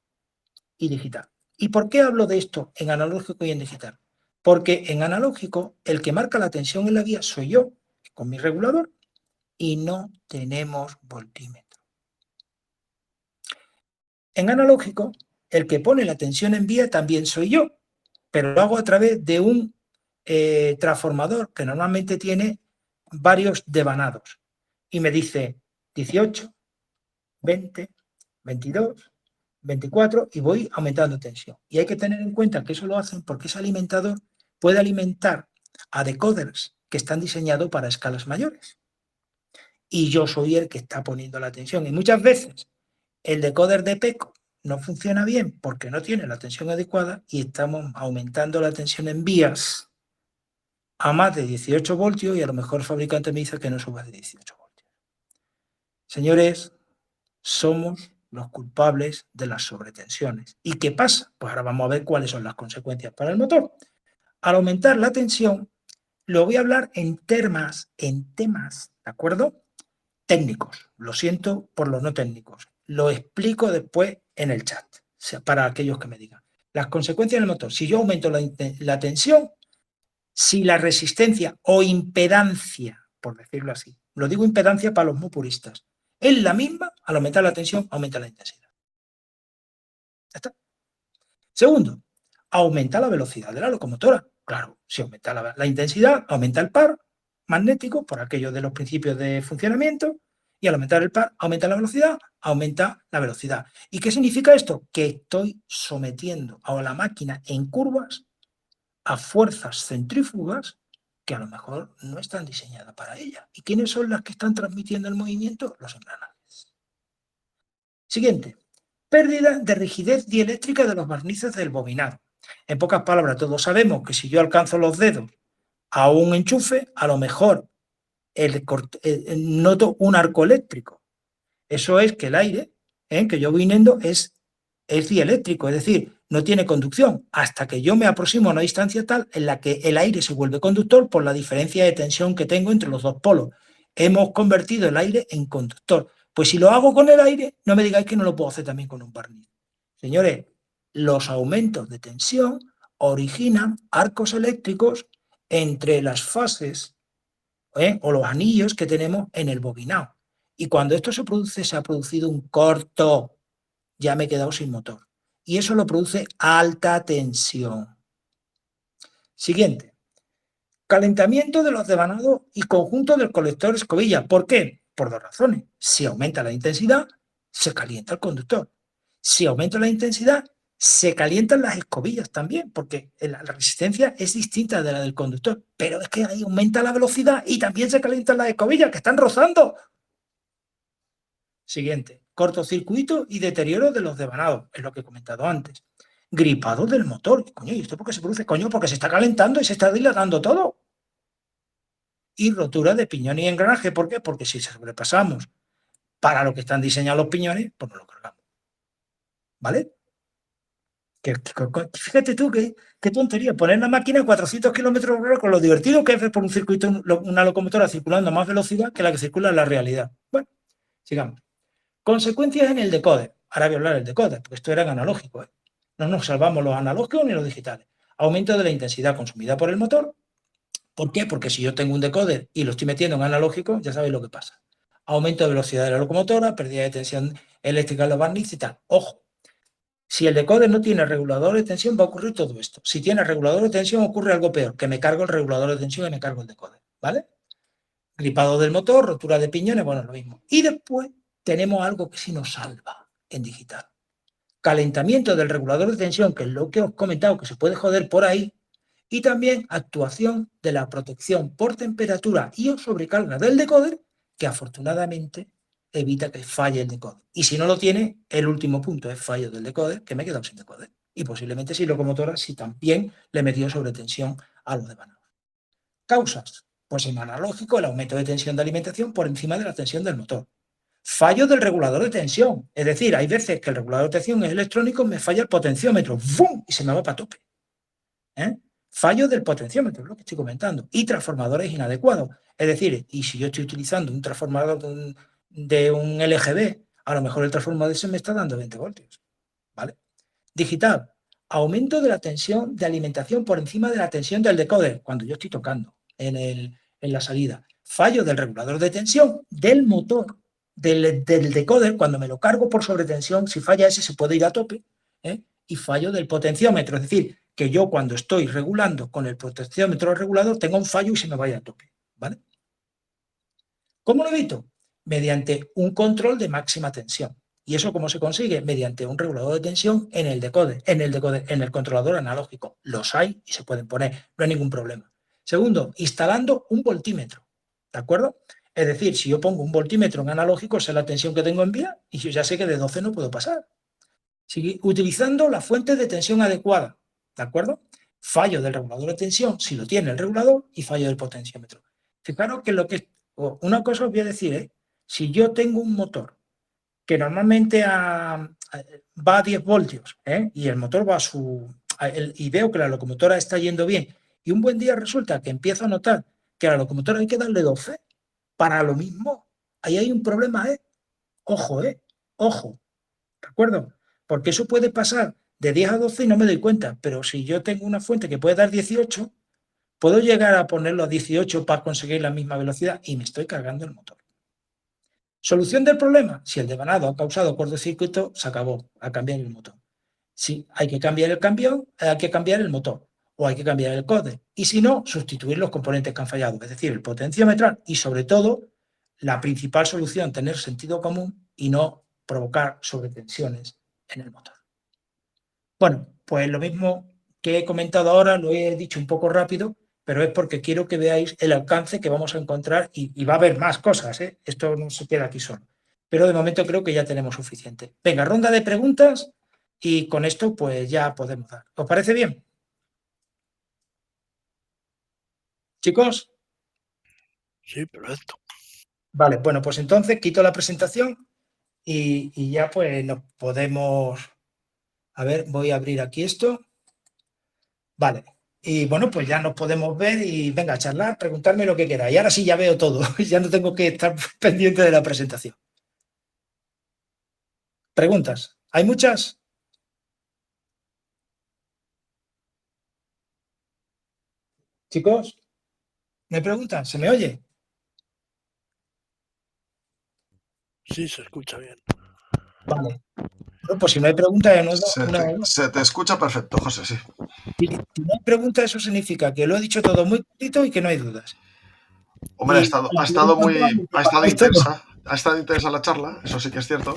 y digital. ¿Y por qué hablo de esto en analógico y en digital? Porque en analógico el que marca la tensión en la vía soy yo, con mi regulador, y no tenemos voltímetro. En analógico, el que pone la tensión en vía también soy yo, pero lo hago a través de un transformador que normalmente tiene varios devanados y me dice 18, 20, 22, 24 y voy aumentando tensión. Y hay que tener en cuenta que eso lo hacen porque ese alimentador puede alimentar a decoders que están diseñados para escalas mayores. Y yo soy el que está poniendo la tensión. Y muchas veces el decoder de PECO no funciona bien porque no tiene la tensión adecuada y estamos aumentando la tensión en vías a más de 18 voltios y a lo mejor el fabricante me dice que no suba de 18 voltios. Señores, somos los culpables de las sobretensiones. ¿Y qué pasa? Pues ahora vamos a ver cuáles son las consecuencias para el motor. Al aumentar la tensión, lo voy a hablar en temas, ¿de acuerdo? Técnicos. Lo siento por los no técnicos. Lo explico después en el chat, o sea, para aquellos que me digan. Las consecuencias del motor. Si yo aumento la tensión, si la resistencia o impedancia, por decirlo así, lo digo impedancia para los muy puristas, es la misma, al aumentar la tensión, aumenta la intensidad. Ya está. Segundo, aumenta la velocidad de la locomotora. Claro, si aumenta la intensidad, aumenta el par magnético, por aquello de los principios de funcionamiento, y al aumentar el par, aumenta la velocidad, aumenta la velocidad. ¿Y qué significa esto? Que estoy sometiendo a la máquina en curvas a fuerzas centrífugas que a lo mejor no están diseñadas para ella. ¿Y quiénes son las que están transmitiendo el movimiento? Los engranajes. Siguiente. Pérdida de rigidez dieléctrica de los barnices del bobinado. En pocas palabras, todos sabemos que si yo alcanzo los dedos a un enchufe, a lo mejor noto un arco eléctrico. Eso es que el aire que yo voy viniendo es dieléctrico, es decir, no tiene conducción, hasta que yo me aproximo a una distancia tal en la que el aire se vuelve conductor por la diferencia de tensión que tengo entre los dos polos. Hemos convertido el aire en conductor. Pues si lo hago con el aire, no me digáis que no lo puedo hacer también con un barniz. Señores, los aumentos de tensión originan arcos eléctricos entre las fases o los anillos que tenemos en el bobinado. Y cuando esto se produce, se ha producido un corto. Ya me he quedado sin motor. Y eso lo produce alta tensión. Siguiente. Calentamiento de los devanados y conjunto del colector escobilla. ¿Por qué? Por dos razones. Si aumenta la intensidad, se calienta el conductor. Si aumenta la intensidad, Se calientan las escobillas también, porque la resistencia es distinta de la del conductor, pero es que ahí aumenta la velocidad y también se calientan las escobillas que están rozando. Siguiente, cortocircuito y deterioro de los devanados, es lo que he comentado antes. Gripado del motor. Coño, ¿y esto por qué se produce? Coño, porque se está calentando y se está dilatando todo. Y rotura de piñón y engranaje. ¿Por qué? Porque si sobrepasamos para lo que están diseñados los piñones, pues no lo cargamos. ¿Vale? Fíjate tú, qué tontería. Poner la máquina a 400 kilómetros por hora con lo divertido que es por un circuito, una locomotora circulando a más velocidad que la que circula en la realidad. Bueno, sigamos. Consecuencias en el decoder. Ahora voy a hablar del decoder, porque esto era en analógico. No nos salvamos los analógicos ni los digitales. Aumento de la intensidad consumida por el motor. ¿Por qué? Porque si yo tengo un decoder y lo estoy metiendo en analógico, ya sabéis lo que pasa. Aumento de velocidad de la locomotora, pérdida de tensión eléctrica en los barnices y tal. Ojo, si el decoder no tiene regulador de tensión, va a ocurrir todo esto. Si tiene regulador de tensión, ocurre algo peor, que me cargo el regulador de tensión y me cargo el decoder. ¿Vale? Gripado del motor, rotura de piñones, bueno, lo mismo. Y después tenemos algo que sí nos salva en digital. Calentamiento del regulador de tensión, que es lo que os he comentado, que se puede joder por ahí, y también actuación de la protección por temperatura y o sobrecarga del decoder, que afortunadamente evita que falle el decoder. Y si no lo tiene, el último punto es fallo del decoder, que me he quedado sin decoder. Y posiblemente si locomotora, si también le he metido sobretensión a los devanados. Causas. Pues en analógico, el aumento de tensión de alimentación por encima de la tensión del motor. Fallo del regulador de tensión. Es decir, hay veces que el regulador de tensión es electrónico, me falla el potenciómetro, ¡bum! Y se me va para tope. Fallo del potenciómetro, es lo que estoy comentando. Y transformadores inadecuados. Es decir, y si yo estoy utilizando un transformador de un LGB, a lo mejor el transformador se me está dando 20 voltios. ¿Vale? Digital. Aumento de la tensión de alimentación por encima de la tensión del decoder, cuando yo estoy tocando en la salida. Fallo del regulador de tensión del motor, del decoder, cuando me lo cargo por sobretensión, si falla ese se puede ir a tope, y fallo del potenciómetro, es decir, que yo cuando estoy regulando con el potenciómetro regulador tengo un fallo y se me vaya a tope, ¿vale? ¿Cómo lo evito? Mediante un control de máxima tensión. ¿Y eso cómo se consigue? Mediante un regulador de tensión en el decoder, en el controlador analógico. Los hay y se pueden poner, no hay ningún problema. Segundo, instalando un voltímetro, ¿de acuerdo? Es decir, si yo pongo un voltímetro en analógico, sé la tensión que tengo en vía y yo ya sé que de 12 no puedo pasar. Utilizando la fuente de tensión adecuada, ¿de acuerdo? Fallo del regulador de tensión, si lo tiene el regulador, y fallo del potenciómetro. Fijaros que una cosa os voy a decir, si yo tengo un motor que normalmente va a 10 voltios, y el motor va y veo que la locomotora está yendo bien, y un buen día resulta que empiezo a notar que a la locomotora hay que darle 12, para lo mismo, ahí hay un problema, ojo, ojo, ¿de acuerdo? Porque eso puede pasar de 10 a 12 y no me doy cuenta, pero si yo tengo una fuente que puede dar 18, puedo llegar a ponerlo a 18 para conseguir la misma velocidad y me estoy cargando el motor. ¿Solución del problema? Si el devanado ha causado cortocircuito, se acabó, a cambiar el motor. Si hay que cambiar el cambio, hay que cambiar el motor o hay que cambiar el code. Y si no, sustituir los componentes que han fallado, es decir, el potenciómetro y sobre todo, la principal solución, tener sentido común y no provocar sobretensiones en el motor. Bueno, pues lo mismo que he comentado ahora, lo he dicho un poco rápido, pero es porque quiero que veáis el alcance que vamos a encontrar y va a haber más cosas, ¿eh? Esto no se queda aquí solo. Pero de momento creo que ya tenemos suficiente. Venga, ronda de preguntas y con esto pues ya podemos dar. ¿Os parece bien? ¿Chicos? Sí, perfecto. Vale, bueno, pues entonces quito la presentación y ya pues nos podemos... A ver, voy a abrir aquí esto. Vale. Y bueno, pues ya nos podemos ver y venga a charlar, preguntarme lo que queráis. Y ahora sí ya veo todo, ya no tengo que estar pendiente de la presentación. ¿Preguntas? ¿Hay muchas? Chicos, ¿me preguntan? ¿Se me oye? Sí, se escucha bien. Vale. Bueno, pues si no hay preguntas, se te escucha perfecto, José, sí. Si no hay preguntas, eso significa que lo he dicho todo muy clarito y que no hay dudas. Hombre, ha estado intensa la charla, eso sí que es cierto.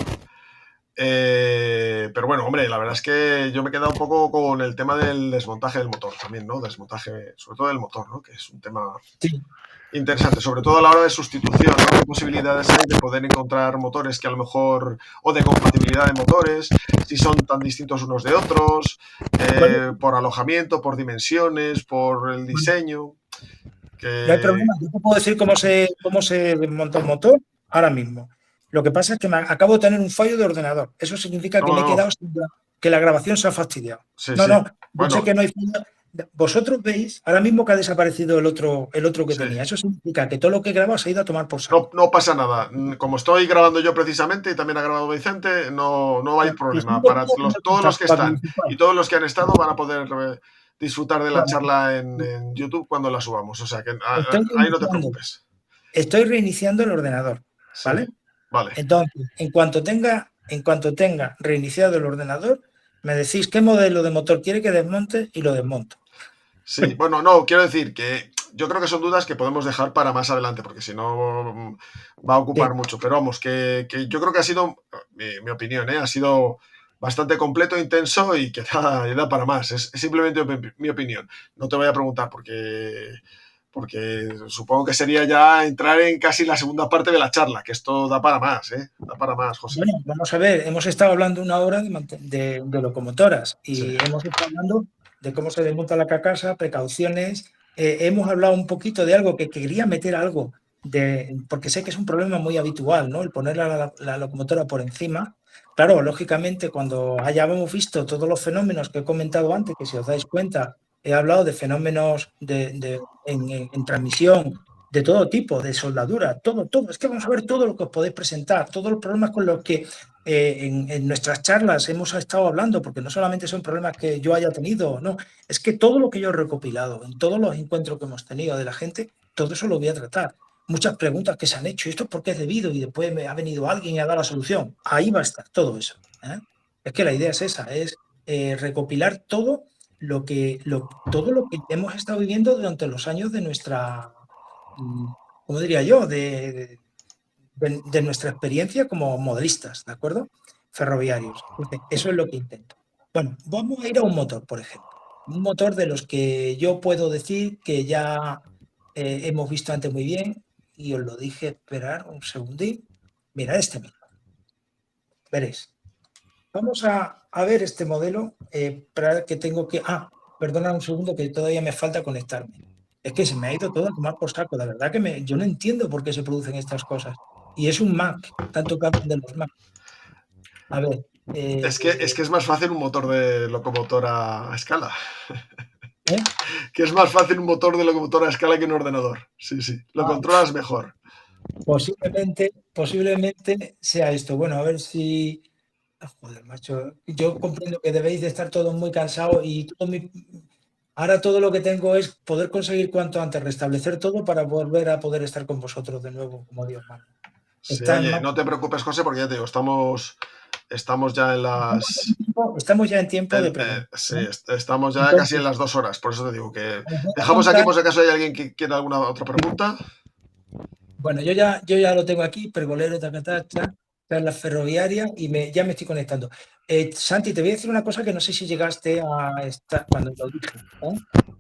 Pero bueno, hombre, la verdad es que yo me he quedado un poco con el tema del desmontaje del motor también, ¿no? Desmontaje, sobre todo del motor, ¿no? Que es un tema interesante, sobre todo a la hora de sustitución, ¿no? ¿Qué posibilidades hay de poder encontrar motores que a lo mejor, o de compatibilidad de motores, si son tan distintos unos de otros, por alojamiento, por dimensiones, por el diseño? No hay problema, yo te puedo decir cómo se desmonta un motor ahora mismo. Lo que pasa es que acabo de tener un fallo de ordenador. Eso significa que me he quedado sin que la grabación se ha fastidiado. Sí, no, sí. yo Bueno, sé que no hay fallo. Vosotros veis ahora mismo que ha desaparecido el otro que tenía. Eso significa que todo lo que he grabado se ha ido a tomar por saco. No pasa nada. Como estoy grabando yo precisamente y también ha grabado Vicente, no va a haber problema. Para todos los que están y todos los que han estado van a poder disfrutar de la charla en YouTube cuando la subamos. O sea que ahí no te preocupes. Estoy reiniciando el ordenador, ¿vale? Sí, vale. Entonces, en cuanto tenga reiniciado el ordenador, me decís qué modelo de motor quiere que desmonte y lo desmonto. Sí, bueno, no, quiero decir que yo creo que son dudas que podemos dejar para más adelante, porque si no va a ocupar mucho. Pero vamos, que yo creo que ha sido, mi opinión, ha sido bastante completo, intenso y que da para más. Es simplemente mi opinión. No te voy a preguntar porque supongo que sería ya entrar en casi la segunda parte de la charla, que esto da para más, Da para más, José. Bueno, vamos a ver, hemos estado hablando una hora de locomotoras y hemos estado hablando de cómo se desmonta la carcasa, precauciones. Hemos hablado un poquito de algo que quería meter algo, porque sé que es un problema muy habitual, ¿no? El poner la locomotora por encima. Claro, lógicamente, cuando hayamos visto todos los fenómenos que he comentado antes, que si os dais cuenta, he hablado de fenómenos en transmisión, de todo tipo, de soldadura, todo. Es que vamos a ver todo lo que os podéis presentar, todos los problemas con los que en nuestras charlas hemos estado hablando, porque no solamente son problemas que yo haya tenido, no, es que todo lo que yo he recopilado en todos los encuentros que hemos tenido de la gente, todo eso lo voy a tratar. Muchas preguntas que se han hecho, ¿y esto por qué es debido? Y después me ha venido alguien y ha dado la solución. Ahí va a estar todo eso. Es que la idea es esa, es recopilar todo lo que hemos estado viviendo durante los años de nuestra, ¿cómo diría yo?, de nuestra experiencia como modelistas, ¿de acuerdo? Ferroviarios. Eso es lo que intento. Bueno, vamos a ir a un motor, por ejemplo. Un motor de los que yo puedo decir que ya hemos visto antes muy bien, y os lo dije, esperar un segundín. Mira, este mismo. Veréis. Vamos a ver este modelo. Para que tengo que... perdona un segundo que todavía me falta conectarme. Es que se me ha ido todo a tomar por saco. La verdad que yo no entiendo por qué se producen estas cosas. Y es un Mac, tanto que hablan de los Mac. A ver. Es que es más fácil un motor de locomotora a escala. Que es más fácil un motor de locomotora a escala que un ordenador. Sí. Lo controlas mejor. Posiblemente sea esto. Bueno, a ver si... Joder, macho. Yo comprendo que debéis de estar todos muy cansados y ahora todo lo que tengo es poder conseguir cuanto antes restablecer todo para volver a poder estar con vosotros de nuevo, como Dios manda. Sí, oye, no te preocupes, José, porque ya te digo, estamos ya en las... Estamos ya en tiempo de preguntas. Sí, estamos ya casi en las 2 horas, por eso te digo que dejamos aquí por si acaso hay alguien que quiera alguna otra pregunta. Bueno, yo ya lo tengo aquí, pergolero, la ferroviaria, y ya me estoy conectando. Santi, te voy a decir una cosa que no sé si llegaste a estar cuando lo dije.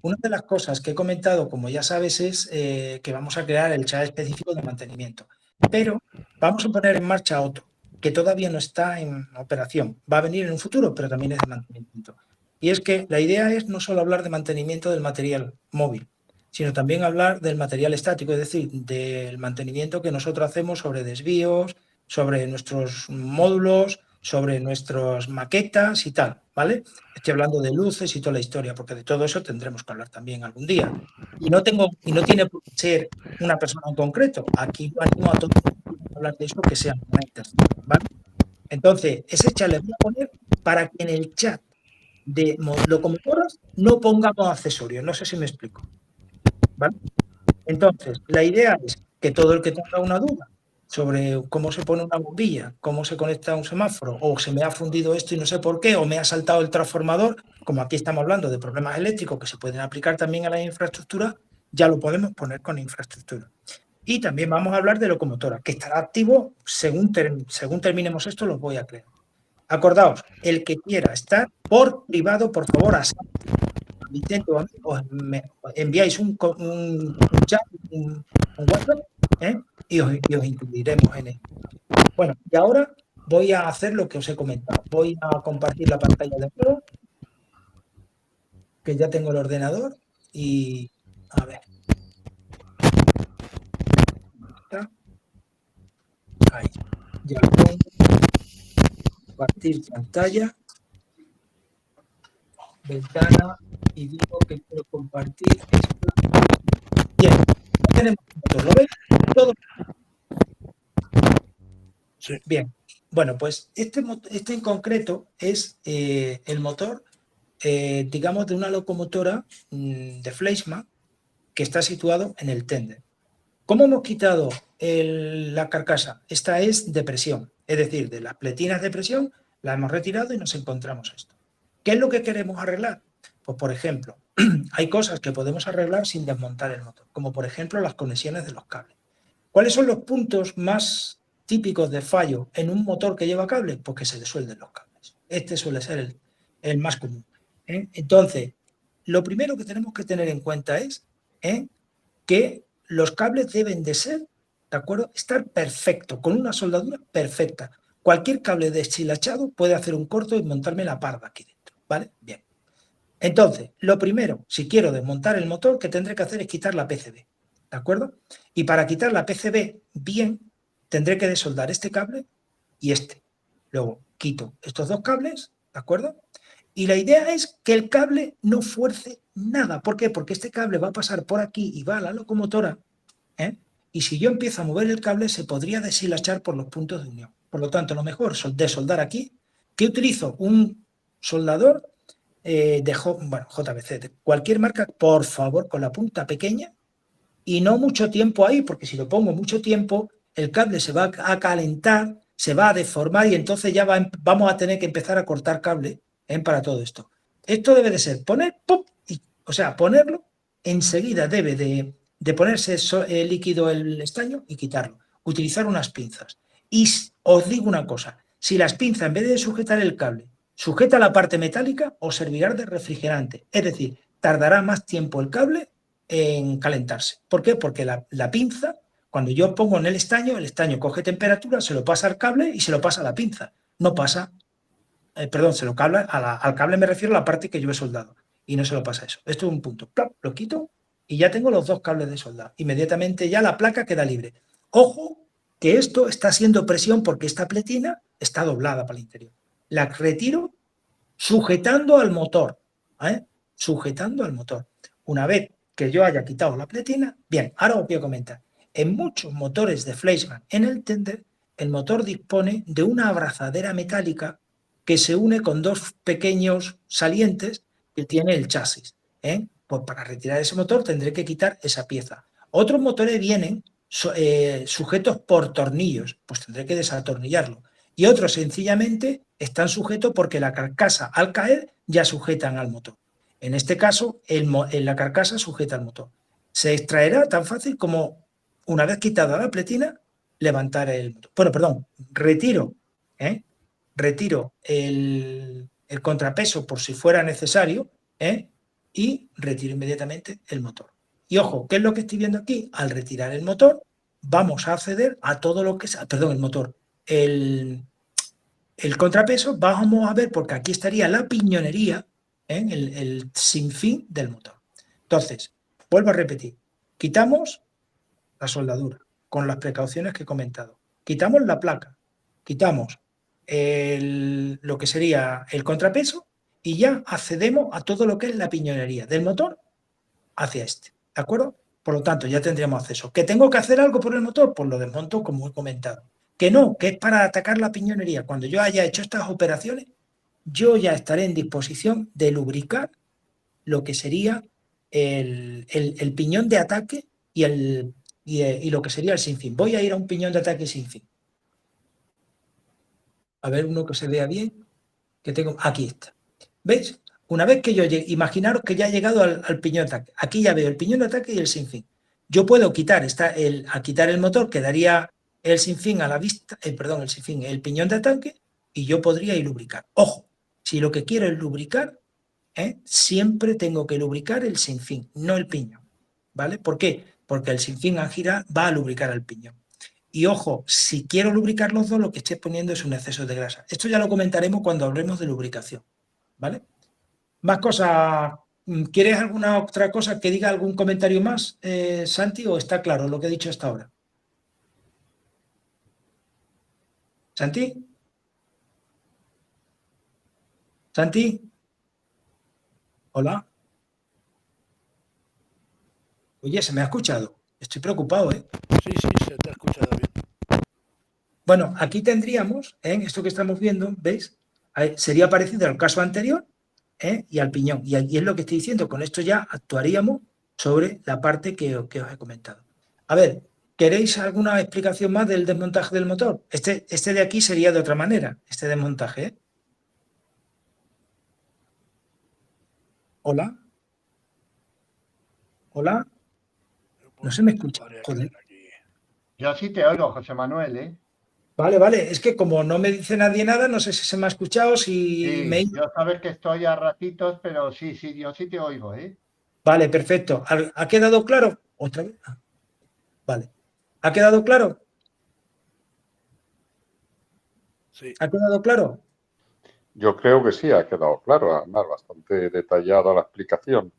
Una de las cosas que he comentado, como ya sabes, es que vamos a crear el chat específico de mantenimiento. Pero vamos a poner en marcha otro, que todavía no está en operación. Va a venir en un futuro, pero también es de mantenimiento. Y es que la idea es no solo hablar de mantenimiento del material móvil, sino también hablar del material estático, es decir, del mantenimiento que nosotros hacemos sobre desvíos, sobre nuestros módulos, sobre nuestras maquetas y tal, ¿vale? Estoy hablando de luces y toda la historia, porque de todo eso tendremos que hablar también algún día. Y no tiene por qué ser una persona en concreto. Aquí animo a todos a hablar de eso, que sean maestras, ¿vale? Entonces, ese chat le voy a poner para que en el chat de locomotoras no pongamos accesorios. No sé si me explico, ¿vale? Entonces, la idea es que todo el que tenga una duda sobre cómo se pone una bombilla, cómo se conecta a un semáforo, o se me ha fundido esto y no sé por qué, o me ha saltado el transformador, como aquí estamos hablando de problemas eléctricos que se pueden aplicar también a la infraestructura, ya lo podemos poner con infraestructura. Y también vamos a hablar de locomotora, que estará activo según terminemos esto, los voy a crear. Acordaos, el que quiera estar por privado, por favor, a Vicente, os enviáis un chat, un WhatsApp, y os incluiremos en él. Bueno, y ahora voy a hacer lo que os he comentado. Voy a compartir la pantalla de nuevo, que ya tengo el ordenador, y a ver. Ahí, ya pongo compartir pantalla, ventana, y digo que quiero compartir esta. Bien, ya tenemos todo, ¿lo veis? Todo. Sí. Bien, bueno, pues este en concreto es el motor, digamos, de una locomotora de Fleischmann que está situado en el tender. ¿Cómo hemos quitado la carcasa? Esta es de presión, es decir, de las pletinas de presión la hemos retirado y nos encontramos esto. ¿Qué es lo que queremos arreglar? Pues, por ejemplo, hay cosas que podemos arreglar sin desmontar el motor, como por ejemplo las conexiones de los cables. ¿Cuáles son los puntos más típicos de fallo en un motor que lleva cables? Pues que se le suelden los cables. Este suele ser el más común. Entonces, lo primero que tenemos que tener en cuenta es que los cables deben de ser, ¿de acuerdo? Estar perfecto, con una soldadura perfecta. Cualquier cable deshilachado puede hacer un corto y montarme la parda aquí dentro, ¿vale? Bien. Entonces, lo primero, si quiero desmontar el motor, que tendré que hacer es quitar la PCB, ¿de acuerdo? Y para quitar la PCB bien, tendré que desoldar este cable y este. Luego quito estos dos cables, ¿de acuerdo? Y la idea es que el cable no fuerce nada. ¿Por qué? Porque este cable va a pasar por aquí y va a la locomotora, y si yo empiezo a mover el cable se podría deshilachar por los puntos de unión. Por lo tanto, lo mejor es desoldar aquí, que utilizo un soldador de JBC, de cualquier marca, por favor, con la punta pequeña y no mucho tiempo ahí, porque si lo pongo mucho tiempo, el cable se va a calentar, se va a deformar y entonces ya vamos a tener que empezar a cortar cable para todo esto. Esto debe de ser poner, ¡pum! O sea, ponerlo, enseguida debe de ponerse líquido el estaño y quitarlo. Utilizar unas pinzas. Y os digo una cosa, si las pinzas en vez de sujetar el cable, sujeta la parte metálica, os servirá de refrigerante. Es decir, tardará más tiempo el cable en calentarse. ¿Por qué? Porque la pinza, cuando yo pongo en el estaño coge temperatura, se lo pasa al cable y se lo pasa a la pinza. No pasa, se lo cable, al cable me refiero a la parte que yo he soldado y no se lo pasa eso. Esto es un punto. ¡Plop! Lo quito y ya tengo los dos cables de soldado. Inmediatamente ya la placa queda libre. Ojo que esto está haciendo presión porque esta pletina está doblada para el interior. La retiro sujetando al motor. Sujetando al motor. Una vez que yo haya quitado la pletina, bien, ahora os voy a comentar. En muchos motores de Fleischmann en el tender, el motor dispone de una abrazadera metálica que se une con dos pequeños salientes que tiene el chasis. Pues para retirar ese motor tendré que quitar esa pieza. Otros motores vienen sujetos por tornillos, pues tendré que desatornillarlo. Y otros sencillamente están sujetos porque la carcasa al caer ya sujetan al motor. En este caso, la carcasa sujeta al motor. Se extraerá tan fácil como, una vez quitada la pletina, levantar el motor. Bueno, perdón, retiro el contrapeso por si fuera necesario, y retiro inmediatamente el motor. Y ojo, ¿qué es lo que estoy viendo aquí? Al retirar el motor, vamos a acceder a todo lo que es, perdón, el motor, el contrapeso, vamos a ver, porque aquí estaría la piñonería, el sinfín del motor. Entonces, vuelvo a repetir, quitamos la soldadura con las precauciones que he comentado, quitamos la placa, quitamos lo que sería el contrapeso y ya accedemos a todo lo que es la piñonería del motor hacia este, ¿de acuerdo? Por lo tanto, ya tendríamos acceso. ¿Que tengo que hacer algo por el motor? Pues lo desmonto como he comentado. Que no, que es para atacar la piñonería. Cuando yo haya hecho estas operaciones, yo ya estaré en disposición de lubricar lo que sería el piñón de ataque y lo que sería el sinfín. Voy a ir a un piñón de ataque sin fin. A ver, uno que se vea bien. Que tengo, aquí está. ¿Veis? Una vez que yo llegue, imaginaros que ya he llegado al piñón de ataque. Aquí ya veo el piñón de ataque y el sinfín. Yo puedo quitar, a quitar el motor, quedaría el sinfín a la vista, el piñón de ataque, y yo podría ir lubricar. Ojo, si lo que quiero es lubricar, siempre tengo que lubricar el sinfín, no el piñón, ¿vale? ¿Por qué? Porque el sinfín al girar va a lubricar al piñón. Y ojo, si quiero lubricar los dos, lo que estoy poniendo es un exceso de grasa. Esto ya lo comentaremos cuando hablemos de lubricación, ¿vale? Más cosas. ¿Quieres alguna otra cosa que diga algún comentario más, Santi, o está claro lo que he dicho hasta ahora? ¿Santi? ¿Santi? ¿Hola? Oye, ¿se me ha escuchado? Estoy preocupado, ¿eh? Sí, se te ha escuchado bien. Bueno, aquí tendríamos, esto que estamos viendo, ¿veis? Sería parecido al caso anterior, y al piñón. Y es lo que estoy diciendo. Con esto ya actuaríamos sobre la parte que os he comentado. A ver, ¿queréis alguna explicación más del desmontaje del motor? Este de aquí sería de otra manera, este desmontaje, ¿eh? ¿Hola? ¿Hola? No se me escucha. Joder. Yo sí te oigo, José Manuel, ¿eh? Vale. Es que como no me dice nadie nada, no sé si se me ha escuchado, si Sí, me... yo sabes que estoy a ratitos, pero sí, yo sí te oigo, ¿eh? Vale, perfecto. ¿Ha quedado claro? ¿Otra vez? Vale. ¿Ha quedado claro? Sí. ¿Ha quedado claro? Yo creo que sí, ha quedado claro, además, bastante detallada la explicación.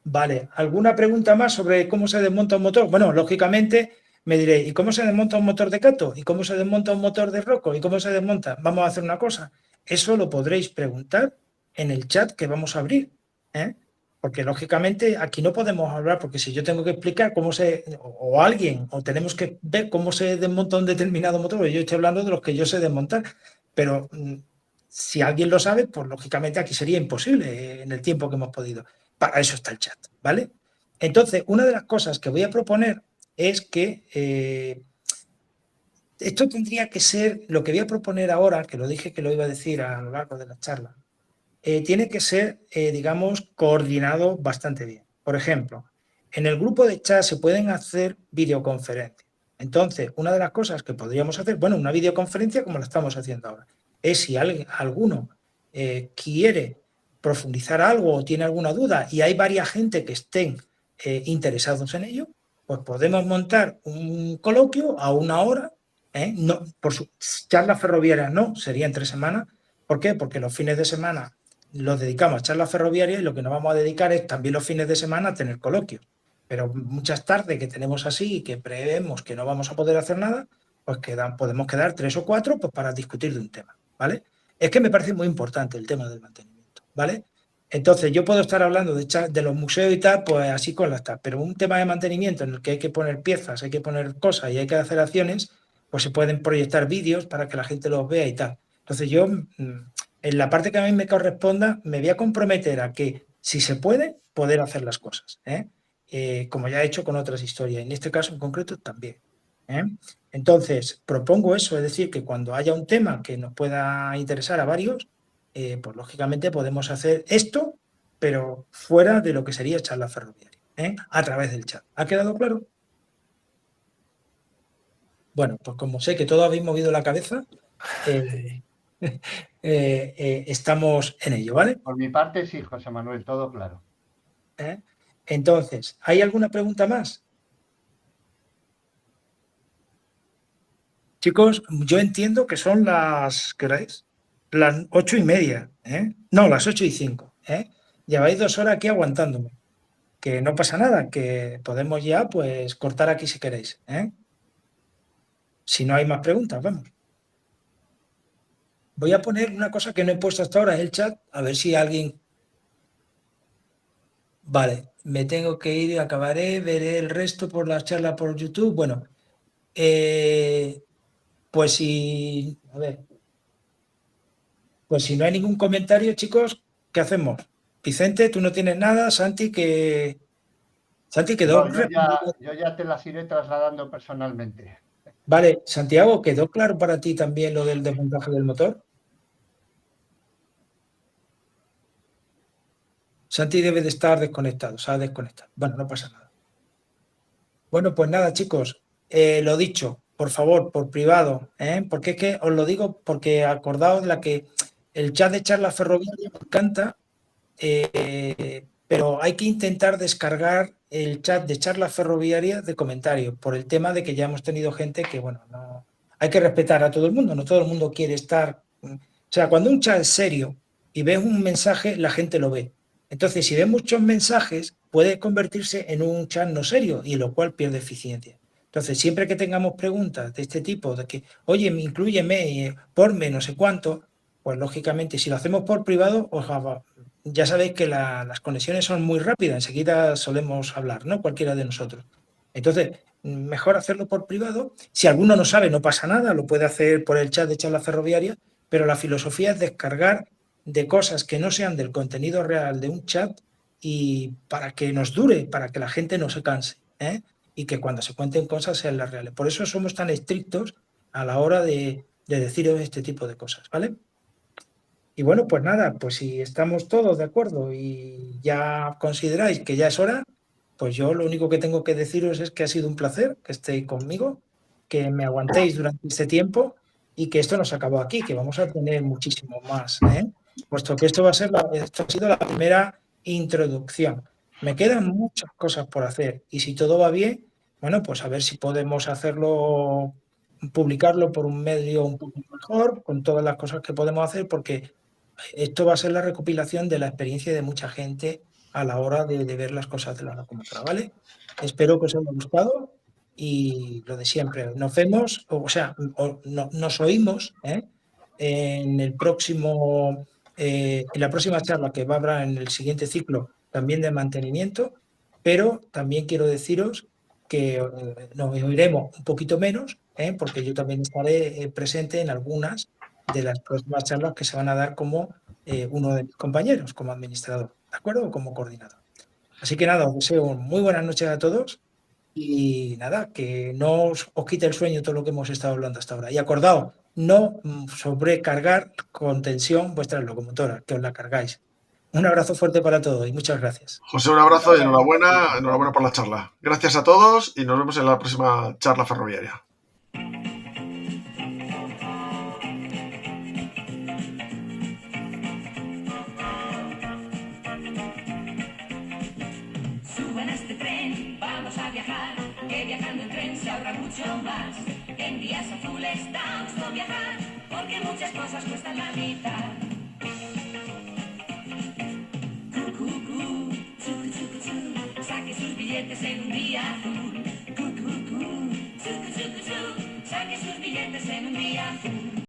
Vale. ¿Alguna pregunta más sobre cómo se desmonta un motor? Bueno, lógicamente me diré, ¿y cómo se desmonta un motor de Cato? ¿Y cómo se desmonta un motor de Rocco? ¿Y cómo se desmonta? Vamos a hacer una cosa. Eso lo podréis preguntar en el chat que vamos a abrir, ¿eh? Porque lógicamente aquí no podemos hablar, porque si yo tengo que explicar cómo o alguien, o tenemos que ver cómo se desmonta un determinado motor, yo estoy hablando de los que yo sé desmontar, pero si alguien lo sabe, pues lógicamente aquí sería imposible en el tiempo que hemos podido. Para eso está el chat, ¿vale? Entonces, una de las cosas que voy a proponer es que esto tendría que ser, lo que voy a proponer ahora, que lo dije que lo iba a decir a lo largo de la charla, tiene que ser, digamos, coordinado bastante bien. Por ejemplo, en el grupo de chat se pueden hacer videoconferencias. Entonces, una de las cosas que podríamos hacer, bueno, una videoconferencia como la estamos haciendo ahora, es si alguno quiere profundizar algo o tiene alguna duda y hay varias gente que estén interesados en ello, pues podemos montar un coloquio a una hora, no, por su charla ferroviaria no, sería entre semanas. ¿Por qué? Porque los fines de semana los dedicamos a charlas ferroviarias y lo que nos vamos a dedicar es también los fines de semana a tener coloquios. Pero muchas tardes que tenemos así y que prevemos que no vamos a poder hacer nada, pues podemos quedar 3 o 4 pues, para discutir de un tema, ¿vale? Es que me parece muy importante el tema del mantenimiento, ¿vale? Entonces, yo puedo estar hablando de los museos y tal, pues así con las tal, pero un tema de mantenimiento en el que hay que poner piezas, hay que poner cosas y hay que hacer acciones, pues se pueden proyectar vídeos para que la gente los vea y tal. Entonces, yo en la parte que a mí me corresponda, me voy a comprometer a que, si se puede, poder hacer las cosas, como ya he hecho con otras historias, en este caso en concreto también. Entonces, propongo eso, es decir, que cuando haya un tema que nos pueda interesar a varios, pues lógicamente podemos hacer esto, pero fuera de lo que sería charla ferroviaria, a través del chat. ¿Ha quedado claro? Bueno, pues como sé que todos habéis movido la cabeza, estamos en ello, ¿vale? Por mi parte, sí, José Manuel, todo claro. Entonces, ¿hay alguna pregunta más? Chicos, yo entiendo que son ¿qué hora es? Las 8:30, No, las 8:05, Lleváis 2 horas aquí aguantándome. Que no pasa nada, que podemos ya, pues, cortar aquí si queréis, Si no hay más preguntas, vamos. Voy a poner una cosa que no he puesto hasta ahora en el chat, a ver si alguien... Vale, me tengo que ir, acabaré, veré el resto por la charla por YouTube. Bueno, pues si... A ver... Pues si no hay ningún comentario, chicos, ¿qué hacemos? Vicente, tú no tienes nada, Santi, que... Santi quedó... No, yo ya te las iré trasladando personalmente. Vale, Santiago, ¿quedó claro para ti también lo del desmontaje del motor? Santi debe de estar desconectado, se ha desconectado. Bueno, no pasa nada. Bueno, pues nada, chicos, lo dicho, por favor, por privado, porque es que os lo digo porque acordaos el chat de charla ferroviaria me encanta, pero hay que intentar descargar el chat de charla ferroviaria de comentarios por el tema de que ya hemos tenido gente que, bueno, no hay que respetar a todo el mundo, no todo el mundo quiere estar. O sea, cuando un chat es serio y ves un mensaje, la gente lo ve. Entonces, si ves muchos mensajes, puede convertirse en un chat no serio y lo cual pierde eficiencia. Entonces, siempre que tengamos preguntas de este tipo, de que, oye, inclúyeme, ponme no sé cuánto, pues lógicamente, si lo hacemos por privado, ya sabéis que las conexiones son muy rápidas, enseguida solemos hablar, ¿no? Cualquiera de nosotros. Entonces, mejor hacerlo por privado. Si alguno no sabe, no pasa nada, lo puede hacer por el chat de charla ferroviaria, pero la filosofía es descargar de cosas que no sean del contenido real de un chat y para que nos dure, para que la gente no se canse, y que cuando se cuenten cosas sean las reales. Por eso somos tan estrictos a la hora de deciros este tipo de cosas, ¿vale? Y bueno, pues nada, pues si estamos todos de acuerdo y ya consideráis que ya es hora, pues yo lo único que tengo que deciros es que ha sido un placer que estéis conmigo, que me aguantéis durante este tiempo y que esto no se acabó aquí, que vamos a tener muchísimo más, puesto que esto ha sido la primera introducción. Me quedan muchas cosas por hacer y si todo va bien, bueno, pues a ver si podemos hacerlo, publicarlo por un medio un poco mejor, con todas las cosas que podemos hacer, porque esto va a ser la recopilación de la experiencia de mucha gente a la hora de ver las cosas de la locomotora, ¿vale? Espero que os haya gustado y lo de siempre. Nos vemos, nos oímos en el próximo, en la próxima charla que va a haber en el siguiente ciclo también de mantenimiento, pero también quiero deciros que nos oiremos un poquito menos, porque yo también estaré presente en algunas de las próximas charlas que se van a dar como uno de mis compañeros, como administrador, ¿de acuerdo? O como coordinador. Así que nada, os deseo muy buenas noches a todos y nada, que no os quite el sueño todo lo que hemos estado hablando hasta ahora. Y acordaos, no sobrecargar con tensión vuestras locomotoras, que os la cargáis. Un abrazo fuerte para todos y muchas gracias. José, un abrazo y enhorabuena por la charla. Gracias a todos y nos vemos en la próxima charla ferroviaria. Suban a este tren, vamos a viajar, que viajando en tren se ahorra mucho más. En días azules da gusto viajar, porque muchas cosas cuestan la mitad. Saque sus billetes en un día azul. Saque sus billetes en un día azul.